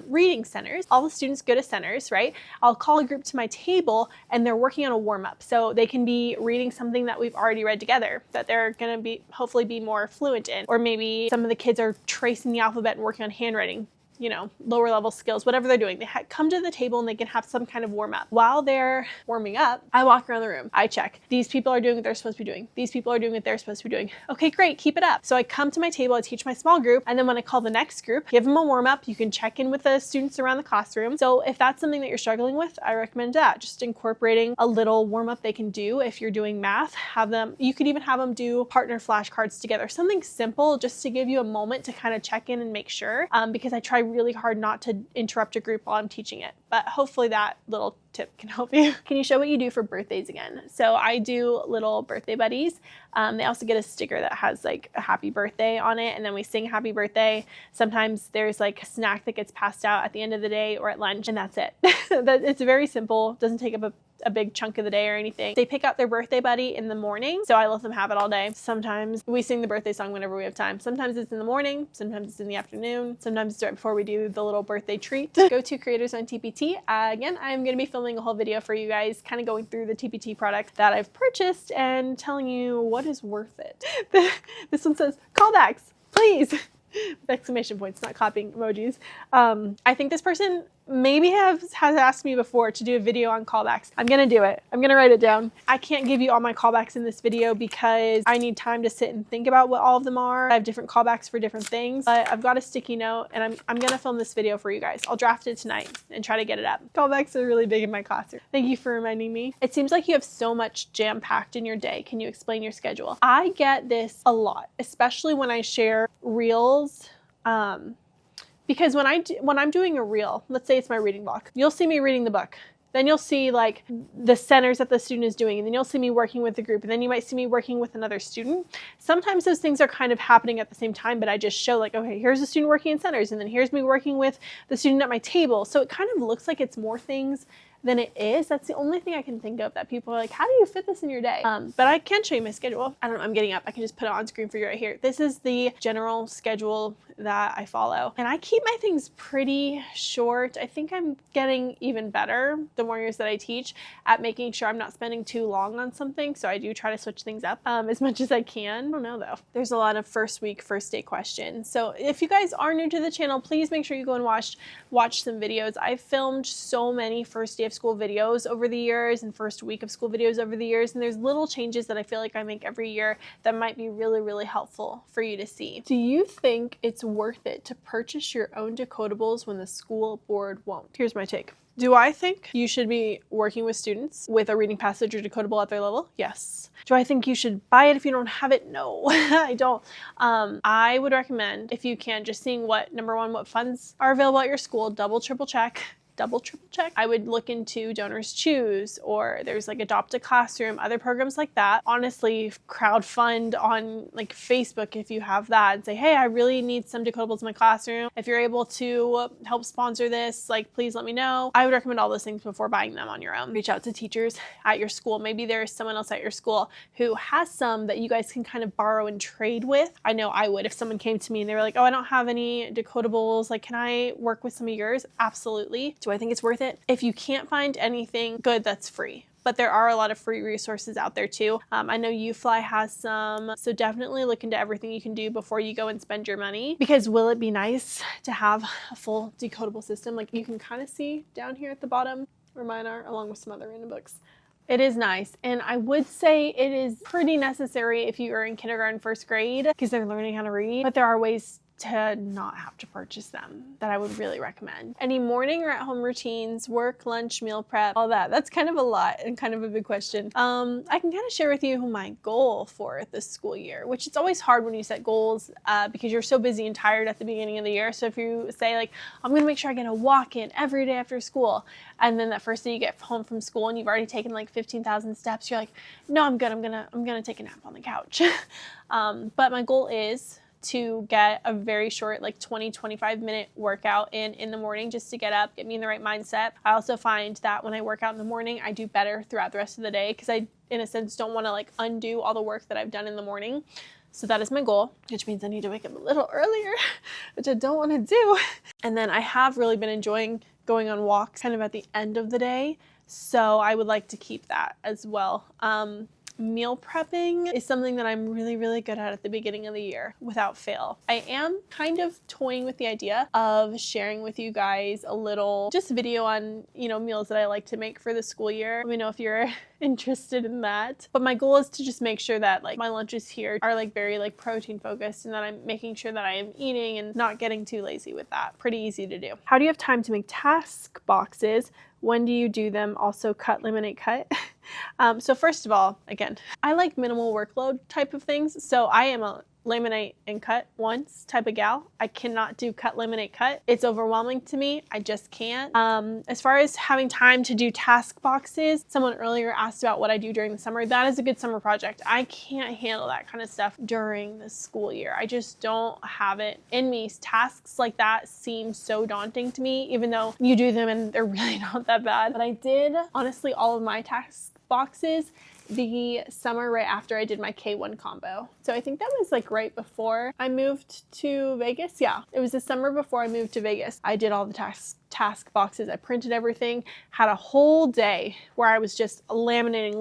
reading centers, all the students go to centers, right? I'll call a group to my table and they're working on a warm up. So they can be reading something that we've already read together that they're going to be hopefully be more fluent in. Or maybe some of the kids are tracing the alphabet and working on handwriting. Lower level skills, whatever they're doing. They come to the table and they can have some kind of warm up. While they're warming up, I walk around the room. I check. These people are doing what they're supposed to be doing. These people are doing what they're supposed to be doing. Okay, great. Keep it up. So I come to my table, I teach my small group, and then when I call the next group, give them a warm up. You can check in with the students around the classroom. So if that's something that you're struggling with, I recommend that. Just incorporating a little warm up they can do. If you're doing math, you could even have them do partner flashcards together. Something simple just to give you a moment to kind of check in and make sure, because I try really hard not to interrupt a group while I'm teaching it. But hopefully that little tip can help you. Can you show what you do for birthdays again? So I do little birthday buddies. They also get a sticker that has like a happy birthday on it, and then we sing happy birthday. Sometimes there's like a snack that gets passed out at the end of the day or at lunch, and that's it. It's very simple, doesn't take up a big chunk of the day or anything. They pick out their birthday buddy in the morning, so I let them have it all day. Sometimes we sing the birthday song whenever we have time. Sometimes it's in the morning, sometimes it's in the afternoon, sometimes it's right before we do the little birthday treat. Go-to creators on TPT. Again, I'm going to be filming a whole video for you guys, kind of going through the TPT product that I've purchased and telling you what is worth it. This one says, callbacks, please. With exclamation points, not clapping emojis. I think this person maybe has asked me before to do a video on callbacks. I'm gonna do it. I'm gonna write it down. I can't give you all my callbacks in this video because I need time to sit and think about what all of them are. I have different callbacks for different things, but I've got a sticky note and I'm gonna film this video for you guys. I'll draft it tonight and try to get it up. Callbacks are really big in my classroom. Thank you for reminding me. It seems like you have so much jam-packed in your day. Can you explain your schedule? I get this a lot, especially when I share reels. Because when I'm doing a reel, let's say it's my reading block, you'll see me reading the book. Then you'll see like the centers that the student is doing, and then you'll see me working with the group, and then you might see me working with another student. Sometimes those things are kind of happening at the same time, but I just show like, okay, here's a student working in centers, and then here's me working with the student at my table. So it kind of looks like it's more things than it is. That's the only thing I can think of that people are like, how do you fit this in your day? But I can show you my schedule. I don't know, I'm getting up. I can just put it on screen for you right here. This is the general schedule that I follow. And I keep my things pretty short. I think I'm getting even better the more years that I teach at making sure I'm not spending too long on something. So I do try to switch things up as much as I can. I don't know though. There's a lot of first week, first day questions. So if you guys are new to the channel, please make sure you go and watch some videos. I've filmed so many first day of school videos over the years and first week of school videos over the years. And there's little changes that I feel like I make every year that might be really, really helpful for you to see. Do you think it's worth it to purchase your own decodables when the school board won't? Here's my take. Do I think you should be working with students with a reading passage or decodable at their level? Yes. Do I think you should buy it if you don't have it? No, I don't. I would recommend, if you can, just seeing number one, what funds are available at your school, double, triple check. I would look into Donors Choose, or there's like Adopt a Classroom, other programs like that. Honestly, crowdfund on like Facebook if you have that and say, hey, I really need some decodables in my classroom. If you're able to help sponsor this, like, please let me know. I would recommend all those things before buying them on your own. Reach out to teachers at your school. Maybe there's someone else at your school who has some that you guys can kind of borrow and trade with. I know I would if someone came to me and they were like, oh, I don't have any decodables. Like, can I work with some of yours? Absolutely. Do I think it's worth it? If you can't find anything good that's free, but there are a lot of free resources out there too. I know UFly has some, so definitely look into everything you can do before you go and spend your money, because will it be nice to have a full decodable system? Like you can kind of see down here at the bottom where mine are, along with some other random books. It is nice, and I would say it is pretty necessary if you are in kindergarten, first grade, because they're learning how to read, but there are ways to not have to purchase them that I would really recommend. Any morning or at home routines, work, lunch, meal prep, all that. That's kind of a lot and kind of a big question. I can kind of share with you my goal for this school year, which it's always hard when you set goals because you're so busy and tired at the beginning of the year. So if you say like, I'm gonna make sure I get a walk-in every day after school, and then that first day you get home from school and you've already taken like 15,000 steps, you're like, no, I'm good. I'm gonna take a nap on the couch. But my goal is to get a very short, like 20-25 minute workout in the morning, just to get up, get me in the right mindset. I also find that when I work out in the morning, I do better throughout the rest of the day, because I, in a sense, don't want to like undo all the work that I've done in the morning. So that is my goal, which means I need to wake up a little earlier, which I don't want to do. And then I have really been enjoying going on walks kind of at the end of the day. So I would like to keep that as well. Meal prepping is something that I'm really, really good at the beginning of the year without fail. I am kind of toying with the idea of sharing with you guys a little just video on, meals that I like to make for the school year. Let me know if you're interested in that. But my goal is to just make sure that like my lunches here are like very like protein focused, and that I'm making sure that I am eating and not getting too lazy with that. Pretty easy to do. How do you have time to make task boxes? When do you do them? Also cut, laminate, cut. So first of all, again, I like minimal workload type of things. So I am a laminate and cut once type of gal. I cannot do cut, laminate, cut. It's overwhelming to me. I just can't. As far as having time to do task boxes, someone earlier asked about what I do during the summer. That is a good summer project. I can't handle that kind of stuff during the school year. I just don't have it in me. Tasks like that seem so daunting to me, even though you do them and they're really not that bad. But I did, honestly, all of my task boxes the summer right after I did my K1 combo. So I think that was like right before I moved to Vegas. Yeah, it was the summer before I moved to Vegas. I did all the task boxes. I printed everything, had a whole day where I was just laminating,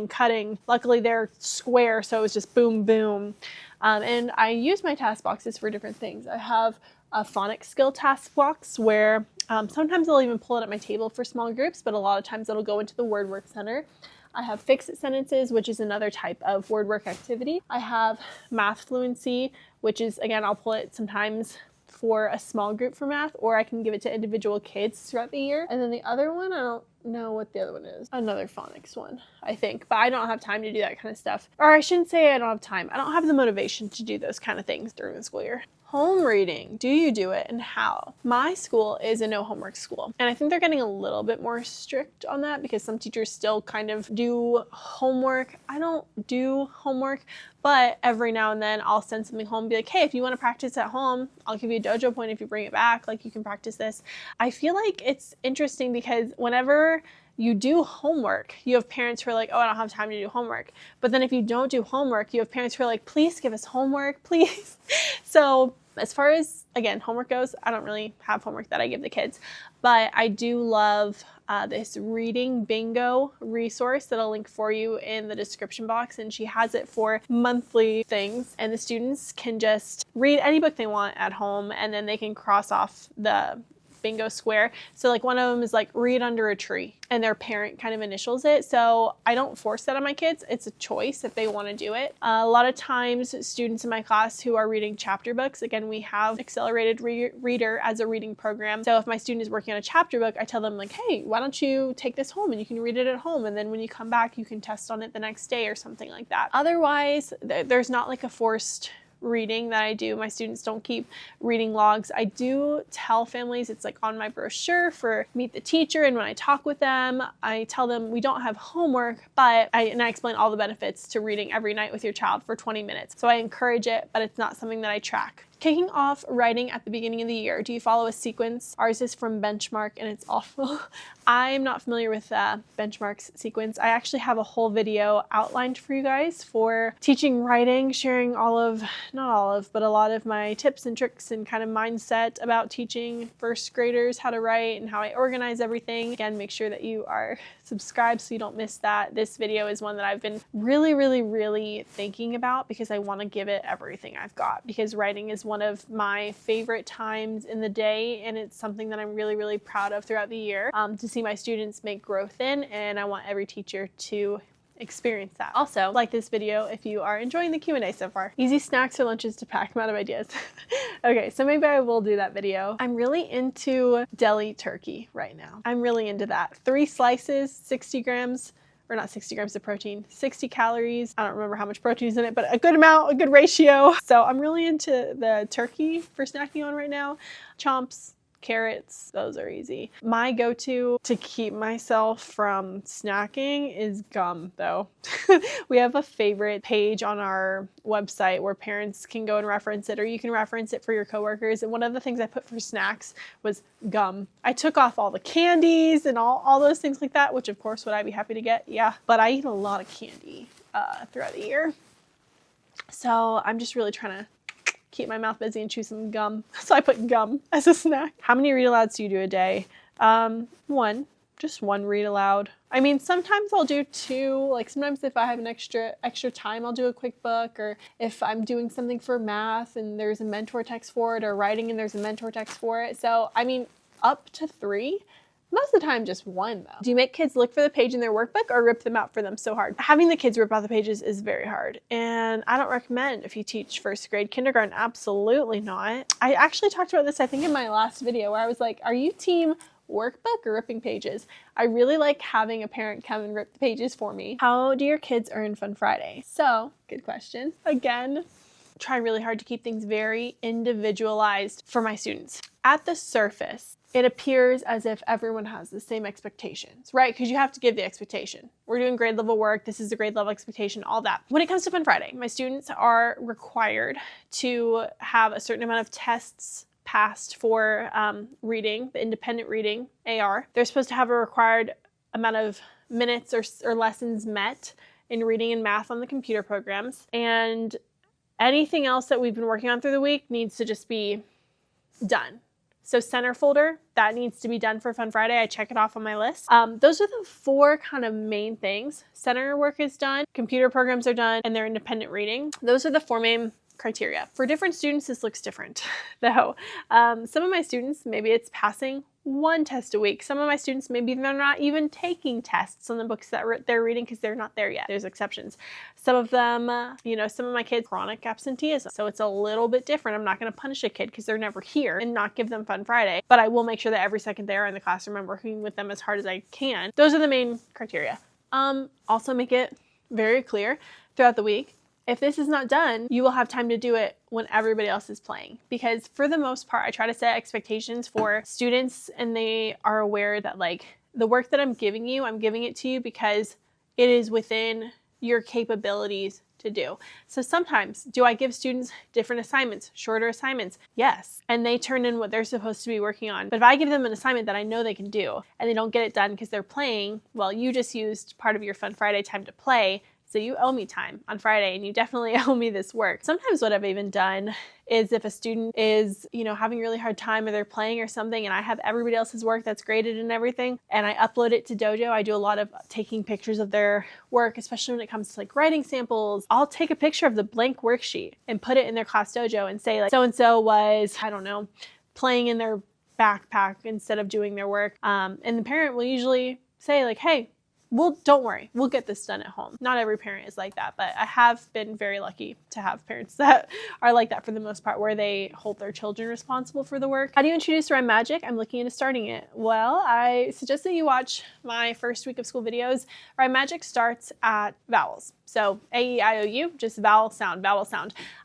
cutting. Luckily they're square, so it was just boom, boom. And I use my task boxes for different things. I have a phonics skill task box where sometimes I'll even pull it at my table for small groups, but a lot of times it'll go into the word work center. I have fix-it sentences, which is another type of word work activity. I have math fluency, which is, again, I'll pull it sometimes for a small group for math, or I can give it to individual kids throughout the year. And then the other one, I don't know what the other one is. Another phonics one, I think, but I don't have time to do that kind of stuff. Or I shouldn't say I don't have time. I don't have the motivation to do those kind of things during the school year. Home reading. Do you do it and how? My school is a no homework school, and I think they're getting a little bit more strict on that because some teachers still kind of do homework. I don't do homework, but every now and then I'll send something home and be like, hey, if you want to practice at home, I'll give you a dojo point if you bring it back. Like, you can practice this. I feel like it's interesting because whenever you do homework, you have parents who are like, oh, I don't have time to do homework. But then if you don't do homework, you have parents who are like, please give us homework, please. So as far as, again, homework goes, I don't really have homework that I give the kids, but I do love this reading bingo resource that I'll link for you in the description box, and she has it for monthly things, and the students can just read any book they want at home, and then they can cross off the bingo square. So like one of them is like read under a tree, and their parent kind of initials it. So I don't force that on my kids. It's a choice if they want to do it. A lot of times students in my class who are reading chapter books, again, we have accelerated reader as a reading program. So if my student is working on a chapter book, I tell them like, hey, why don't you take this home and you can read it at home, and then when you come back you can test on it the next day or something like that. Otherwise, there's not like a forced reading that I do. My students don't keep reading logs. I do tell families, it's like on my brochure for Meet the Teacher, and when I talk with them, I tell them we don't have homework, but I explain all the benefits to reading every night with your child for 20 minutes. So I encourage it, but it's not something that I track. Kicking off writing at the beginning of the year. Do you follow a sequence? Ours is from Benchmark and it's awful. I'm not familiar with Benchmark's sequence. I actually have a whole video outlined for you guys for teaching writing, sharing all of, not all of, but a lot of my tips and tricks and kind of mindset about teaching first graders how to write and how I organize everything. Again, make sure that you are subscribed so you don't miss that. This video is one that I've been really thinking about because I want to give it everything I've got, because writing is one of my favorite times in the day, and it's something that I'm really proud of throughout the year to see my students make growth in, and I want every teacher to experience that. Also, like this video if you are enjoying the Q&A so far. Easy snacks or lunches to pack. I'm out of ideas. Okay, so maybe I will do that video. I'm really into deli turkey right now. I'm really into that. 3 slices, 60 grams, or not 60 grams of protein, 60 calories. I don't remember how much protein is in it, but a good amount, a good ratio. So I'm really into the turkey for snacking on right now. Chomps, carrots, those are easy. My go-to to keep myself from snacking is gum, though. We have a favorite page on our website where parents can go and reference it, or you can reference it for your coworkers. And one of the things I put for snacks was gum. I took off all the candies and all those things like that, which of course would I be happy to get? Yeah, but I eat a lot of candy throughout the year. So I'm just really trying to keep my mouth busy and chew some gum. So I put gum as a snack. How many read alouds do you do a day? One. Just one read aloud. I mean, sometimes I'll do 2. Like sometimes if I have an extra time, I'll do a quick book, or if I'm doing something for math and there's a mentor text for it, or writing and there's a mentor text for it. So, I mean, up to 3. Most of the time, just 1 though. Do you make kids look for the page in their workbook or rip them out for them so hard? Having the kids rip out the pages is very hard, and I don't recommend if you teach first grade. Kindergarten, absolutely not. I actually talked about this, I think, in my last video where I was like, are you team workbook or ripping pages? I really like having a parent come and rip the pages for me. How do your kids earn Fun Friday? So, good question. Again, try really hard to keep things very individualized for my students. At the surface, it appears as if everyone has the same expectations, right? Because you have to give the expectation. We're doing grade level work. This is a grade level expectation, all that. When it comes to Fun Friday, my students are required to have a certain amount of tests passed for reading, the independent reading, AR. They're supposed to have a required amount of minutes or lessons met in reading and math on the computer programs. And anything else that we've been working on through the week needs to just be done. So center folder, that needs to be done for Fun Friday. I check it off on my list. Those are the 4 kind of main things. Center work is done, computer programs are done, and their independent reading. Those are the 4 main criteria. For different students, this looks different though. Some of my students, maybe it's passing 1 test a week. Some of my students, maybe they're not even taking tests on the books that they're reading because they're not there yet. There's exceptions. Some of them, some of my kids, chronic absenteeism. So it's a little bit different. I'm not going to punish a kid because they're never here and not give them Fun Friday, but I will make sure that every second they're in the classroom, I'm working with them as hard as I can. Those are the main criteria. Also make it very clear throughout the week, if this is not done, you will have time to do it when everybody else is playing. Because for the most part, I try to set expectations for students and they are aware that like the work that I'm giving you, I'm giving it to you because it is within your capabilities to do. So sometimes, do I give students different assignments, shorter assignments? Yes. And they turn in what they're supposed to be working on. But if I give them an assignment that I know they can do and they don't get it done because they're playing, well, you just used part of your Fun Friday time to play. So you owe me time on Friday and you definitely owe me this work. Sometimes what I've even done is if a student is, having a really hard time or they're playing or something and I have everybody else's work that's graded and everything and I upload it to Dojo, I do a lot of taking pictures of their work, especially when it comes to like writing samples. I'll take a picture of the blank worksheet and put it in their class Dojo and say like, so-and-so was, playing in their backpack instead of doing their work. And the parent will usually say like, hey, well, don't worry, we'll get this done at home. Not every parent is like that, but I have been very lucky to have parents that are like that for the most part, where they hold their children responsible for the work. How do you introduce Rhyme Magic? I'm looking into starting it. Well, I suggest that you watch my first week of school videos. Rhyme Magic starts at vowels. So A-E-I-O-U, just vowel sound.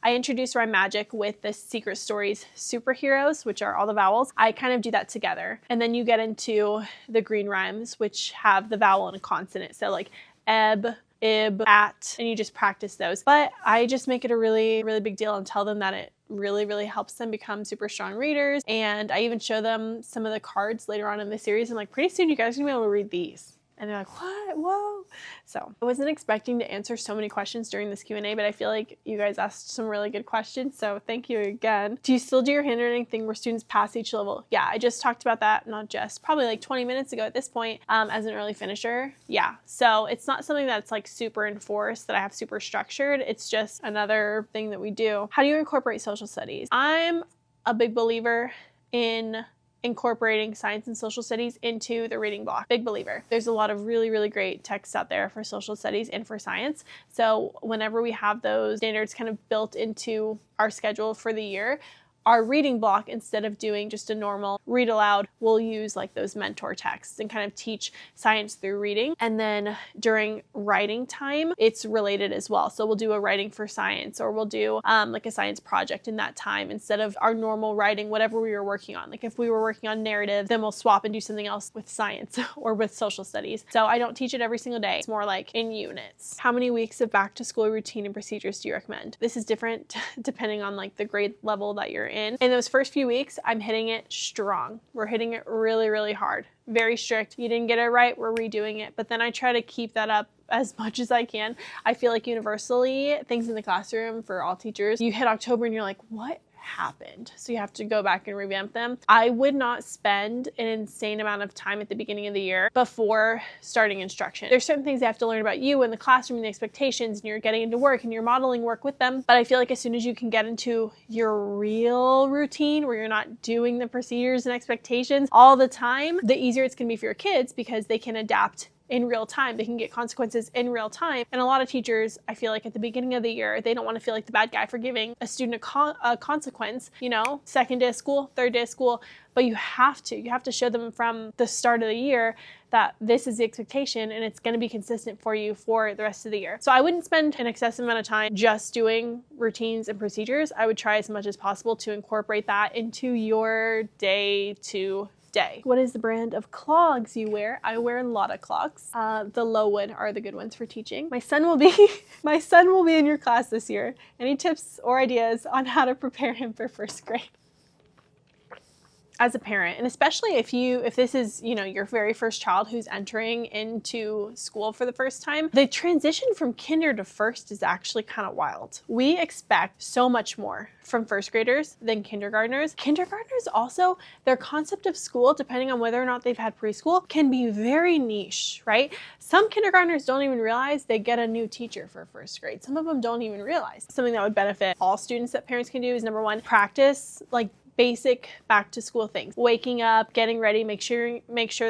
I introduce Rhyme Magic with the Secret Stories superheroes, which are all the vowels. I kind of do that together. And then you get into the green rhymes, which have the vowel and a consonant. So like eb, ib, at, and you just practice those. But I just make it a really, really big deal and tell them that it really, really helps them become super strong readers. And I even show them some of the cards later on in the series. I'm like, pretty soon you guys are gonna be able to read these. And they're like, what? Whoa. So I wasn't expecting to answer so many questions during this Q&A, but I feel like you guys asked some really good questions. So thank you again. Do you still do your handwriting thing where students pass each level? Yeah, I just talked about that, probably like 20 minutes ago at this point, as an early finisher. Yeah, so it's not something that's like super enforced, that I have super structured. It's just another thing that we do. How do you incorporate social studies? I'm a big believer in incorporating science and social studies into the reading block. Big believer. There's a lot of really, really great texts out there for social studies and for science. So whenever we have those standards kind of built into our schedule for the year, our reading block, instead of doing just a normal read aloud, we'll use like those mentor texts and kind of teach science through reading. And then during writing time, it's related as well. So we'll do a writing for science, or we'll do like a science project in that time instead of our normal writing, whatever we were working on. Like if we were working on narrative, then we'll swap and do something else with science or with social studies. So I don't teach it every single day. It's more like in units. How many weeks of back to school routine and procedures do you recommend? This is different depending on like the grade level that you're in. In those first few weeks, I'm hitting it strong. We're hitting it really, really hard. Very strict. You didn't get it right, we're redoing it. But then I try to keep that up as much as I can. I feel like universally, things in the classroom for all teachers, you hit October and you're like, what happened? So you have to go back and revamp them. I would not spend an insane amount of time at the beginning of the year before starting instruction. There's certain things they have to learn about you and the classroom and the expectations, and you're getting into work and you're modeling work with them. But I feel like as soon as you can get into your real routine where you're not doing the procedures and expectations all the time, the easier it's gonna be for your kids because they can adapt in real time. They can get consequences in real time. And a lot of teachers, I feel like at the beginning of the year, they don't want to feel like the bad guy for giving a student a consequence, you know, second day of school, third day of school. But you have to show them from the start of the year that this is the expectation and it's going to be consistent for you for the rest of the year. So I wouldn't spend an excessive amount of time just doing routines and procedures. I would try as much as possible to incorporate that into your day-to-day. What is the brand of clogs you wear? I wear a lot of clogs. The Lowood are the good ones for teaching. My son will be in your class this year. Any tips or ideas on how to prepare him for first grade? As a parent, and especially if this is, you know, your very first child who's entering into school for the first time, the transition from kinder to first is actually kind of wild. We expect so much more from first graders than kindergartners. Kindergartners also, their concept of school, depending on whether or not they've had preschool, can be very niche, right? Some kindergartners don't even realize they get a new teacher for first grade. Some of them don't even realize. Something that would benefit all students that parents can do is, number one, practice like basic back to school things. Waking up, getting ready, make sure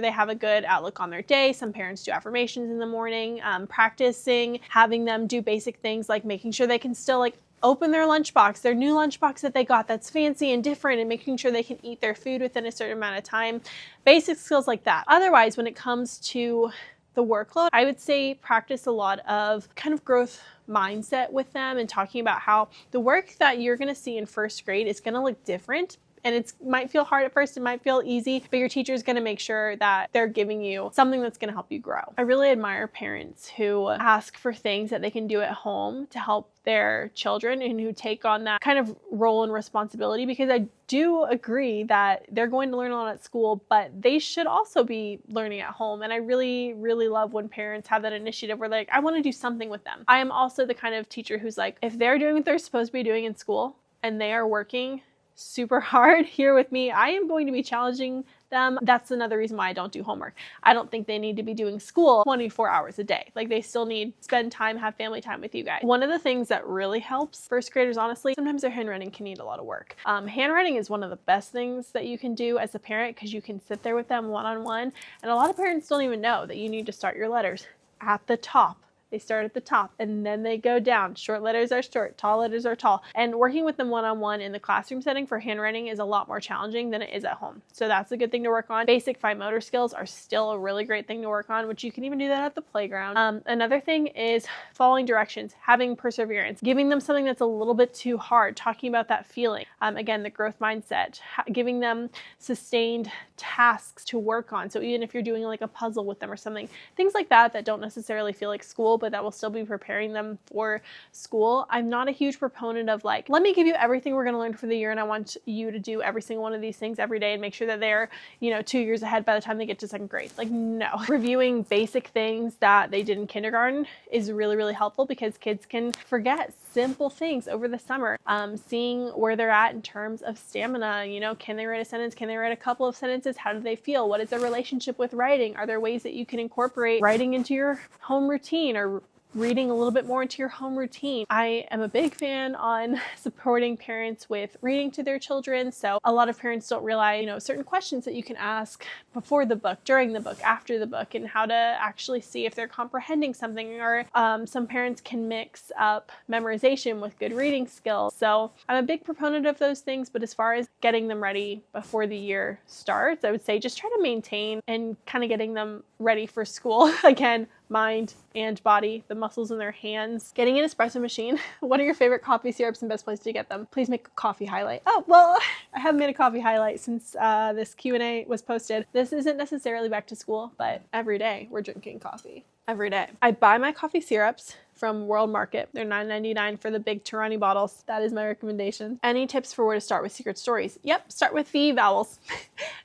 they have a good outlook on their day. Some parents do affirmations in the morning, practicing, having them do basic things like making sure they can still like open their lunchbox, their new lunchbox that they got that's fancy and different, and making sure they can eat their food within a certain amount of time. Basic skills like that. Otherwise, when it comes to the workload, I would say practice a lot of kind of growth mindset with them and talking about how the work that you're going to see in first grade is going to look different. And it might feel hard at first, it might feel easy, but your teacher is going to make sure that they're giving you something that's going to help you grow. I really admire parents who ask for things that they can do at home to help their children and who take on that kind of role and responsibility, because I do agree that they're going to learn a lot at school, but they should also be learning at home. And I really, really love when parents have that initiative where like, I want to do something with them. I am also the kind of teacher who's like, if they're doing what they're supposed to be doing in school and they are working super hard here with me, I am going to be challenging them. That's another reason why I don't do homework. I don't think they need to be doing school 24 hours a day. Like they still need to spend time, have family time with you guys. One of the things that really helps first graders, honestly, sometimes their handwriting can need a lot of work. Handwriting is one of the best things that you can do as a parent because you can sit there with them one-on-one. And a lot of parents don't even know that you need to start your letters at the top. They start at the top and then they go down. Short letters are short, tall letters are tall. And working with them one-on-one in the classroom setting for handwriting is a lot more challenging than it is at home. So that's a good thing to work on. Basic fine motor skills are still a really great thing to work on, which you can even do that at the playground. Another thing is following directions, having perseverance, giving them something that's a little bit too hard, talking about that feeling. Again, the growth mindset, giving them sustained tasks to work on. So even if you're doing like a puzzle with them or something, things like that that don't necessarily feel like school, but that will still be preparing them for school. I'm not a huge proponent of like, let me give you everything we're going to learn for the year and I want you to do every single one of these things every day and make sure that they're, 2 years ahead by the time they get to second grade. Like, no. Reviewing basic things that they did in kindergarten is really, really helpful because kids can forget simple things over the summer. Seeing where they're at in terms of stamina, can they write a sentence? Can they write a couple of sentences? How do they feel? What is their relationship with writing? Are there ways that you can incorporate writing into your home routine or reading a little bit more into your home routine? I am a big fan on supporting parents with reading to their children. So a lot of parents don't realize, certain questions that you can ask before the book, during the book, after the book, and how to actually see if they're comprehending something. Or some parents can mix up memorization with good reading skills. So I'm a big proponent of those things. But as far as getting them ready before the year starts, I would say just try to maintain and kind of getting them ready for school. Again, mind and body, the muscles in their hands. Getting an espresso machine. What are your favorite coffee syrups and best place to get them? Please make a coffee highlight. Oh, well, I haven't made a coffee highlight since this Q&A was posted. This isn't necessarily back to school, but every day we're drinking coffee. Every day. I buy my coffee syrups from World Market. They're $9.99 for the big Tirani bottles. That is my recommendation. Any tips for where to start with secret stories? Yep, start with the vowels.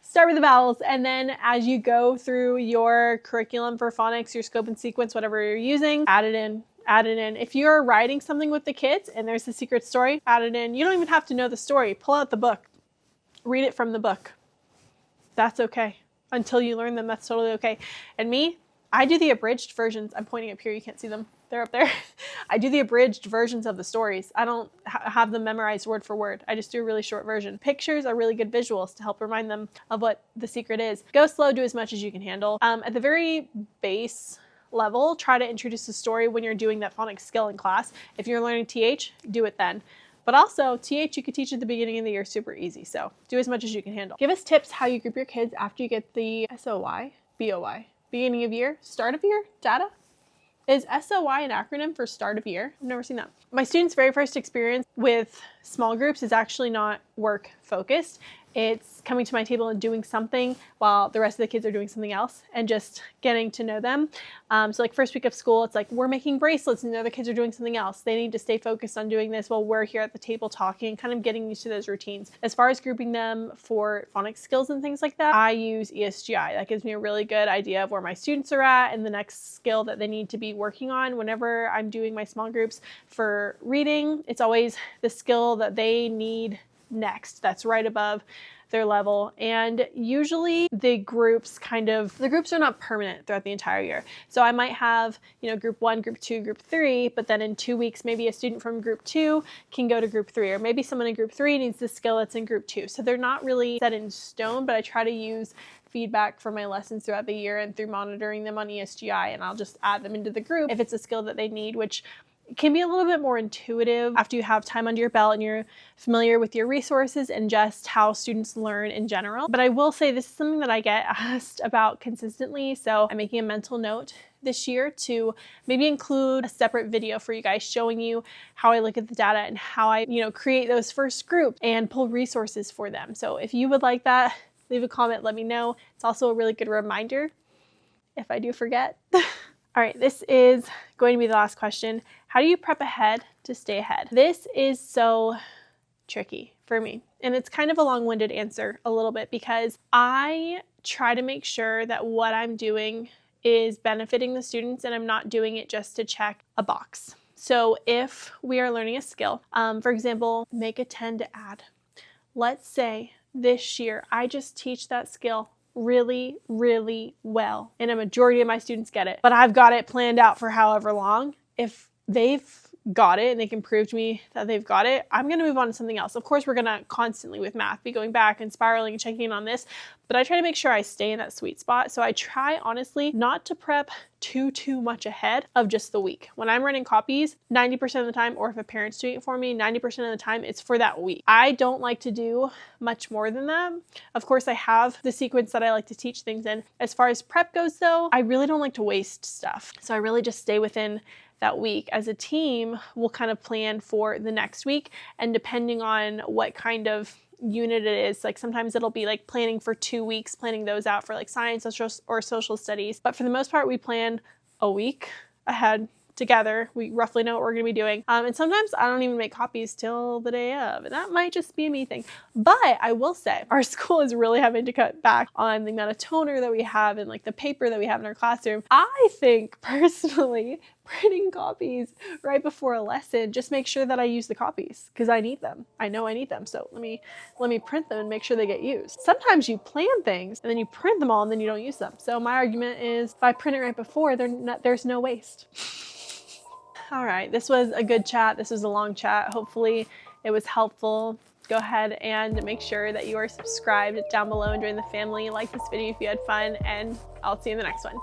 Start with the vowels, and then as you go through your curriculum for phonics, your scope and sequence, whatever you're using, add it in. Add it in. If you're writing something with the kids and there's a secret story, add it in. You don't even have to know the story. Pull out the book. Read it from the book. That's okay. Until you learn them, that's totally okay. And me, I do the abridged versions. I'm pointing up here. You can't see them. they're up there. I do the abridged versions of the stories. I don't have them memorized word for word. I just do a really short version. Pictures are really good visuals to help remind them of what the secret is. Go slow, do as much as you can handle. At the very base level, try to introduce a story when you're doing that phonics skill in class. If you're learning TH, do it then. But also, TH you could teach at the beginning of the year super easy, so do as much as you can handle. Give us tips how you group your kids after you get the SOY, BOY, beginning of year, start of year data. Is SOY an acronym for start of year? I've never seen that. My students' very first experience with small groups is actually not work focused. It's coming to my table and doing something while the rest of the kids are doing something else and just getting to know them. So like first week of school, it's like we're making bracelets and the other kids are doing something else. They need to stay focused on doing this while we're here at the table talking, kind of getting used to those routines. As far as grouping them for phonics skills and things like that, I use ESGI. That gives me a really good idea of where my students are at and the next skill that they need to be working on. Whenever I'm doing my small groups for reading, it's always the skill that they need next that's right above their level. And usually the groups are not permanent throughout the entire year. So I might have, group 1, group 2, group 3, but then in 2 weeks, maybe a student from group 2 can go to group 3, or maybe someone in group 3 needs the skill that's in group 2. So they're not really set in stone, but I try to use feedback from my lessons throughout the year and through monitoring them on ESGI, and I'll just add them into the group if it's a skill that they need, which can be a little bit more intuitive after you have time under your belt and you're familiar with your resources and just how students learn in general. But I will say this is something that I get asked about consistently, so I'm making a mental note this year to maybe include a separate video for you guys showing you how I look at the data and how I, create those first groups and pull resources for them. So if you would like that, leave a comment, let me know. It's also a really good reminder if I do forget. All right, this is going to be the last question. How do you prep ahead to stay ahead? This is so tricky for me. And it's kind of a long-winded answer a little bit because I try to make sure that what I'm doing is benefiting the students and I'm not doing it just to check a box. So if we are learning a skill, for example, make a 10 to add. Let's say this year I just teach that skill really, really well, and a majority of my students get it, but I've got it planned out for however long. If they've got it and they can prove to me that they've got it, I'm going to move on to something else. Of course, we're going to constantly with math be going back and spiraling and checking in on this, but I try to make sure I stay in that sweet spot. So I try honestly not to prep too much ahead of just the week. When I'm running copies, 90% of the time, or if a parent's doing it for me, 90% of the time it's for that week. I don't like to do much more than that. Of course, I have the sequence that I like to teach things in. As far as prep goes though, I really don't like to waste stuff. So I really just stay within that week. As a team, we'll kind of plan for the next week, and depending on what kind of unit it is, like sometimes it'll be like planning for 2 weeks, planning those out for like science or social studies. But for the most part, we plan a week ahead together. We roughly know what we're going to be doing. And sometimes I don't even make copies till the day of, and that might just be a me thing. But I will say our school is really having to cut back on the amount of toner that we have and like the paper that we have in our classroom. I think personally, printing copies right before a lesson just make sure that I use the copies because I need them. I know I need them. So let me print them and make sure they get used. Sometimes you plan things and then you print them all and then you don't use them. So my argument is if I print it right before, there's no waste. All right, this was a good chat. This was a long chat. Hopefully it was helpful. Go ahead and make sure that you are subscribed down below and join the family. Like this video if you had fun, and I'll see you in the next one.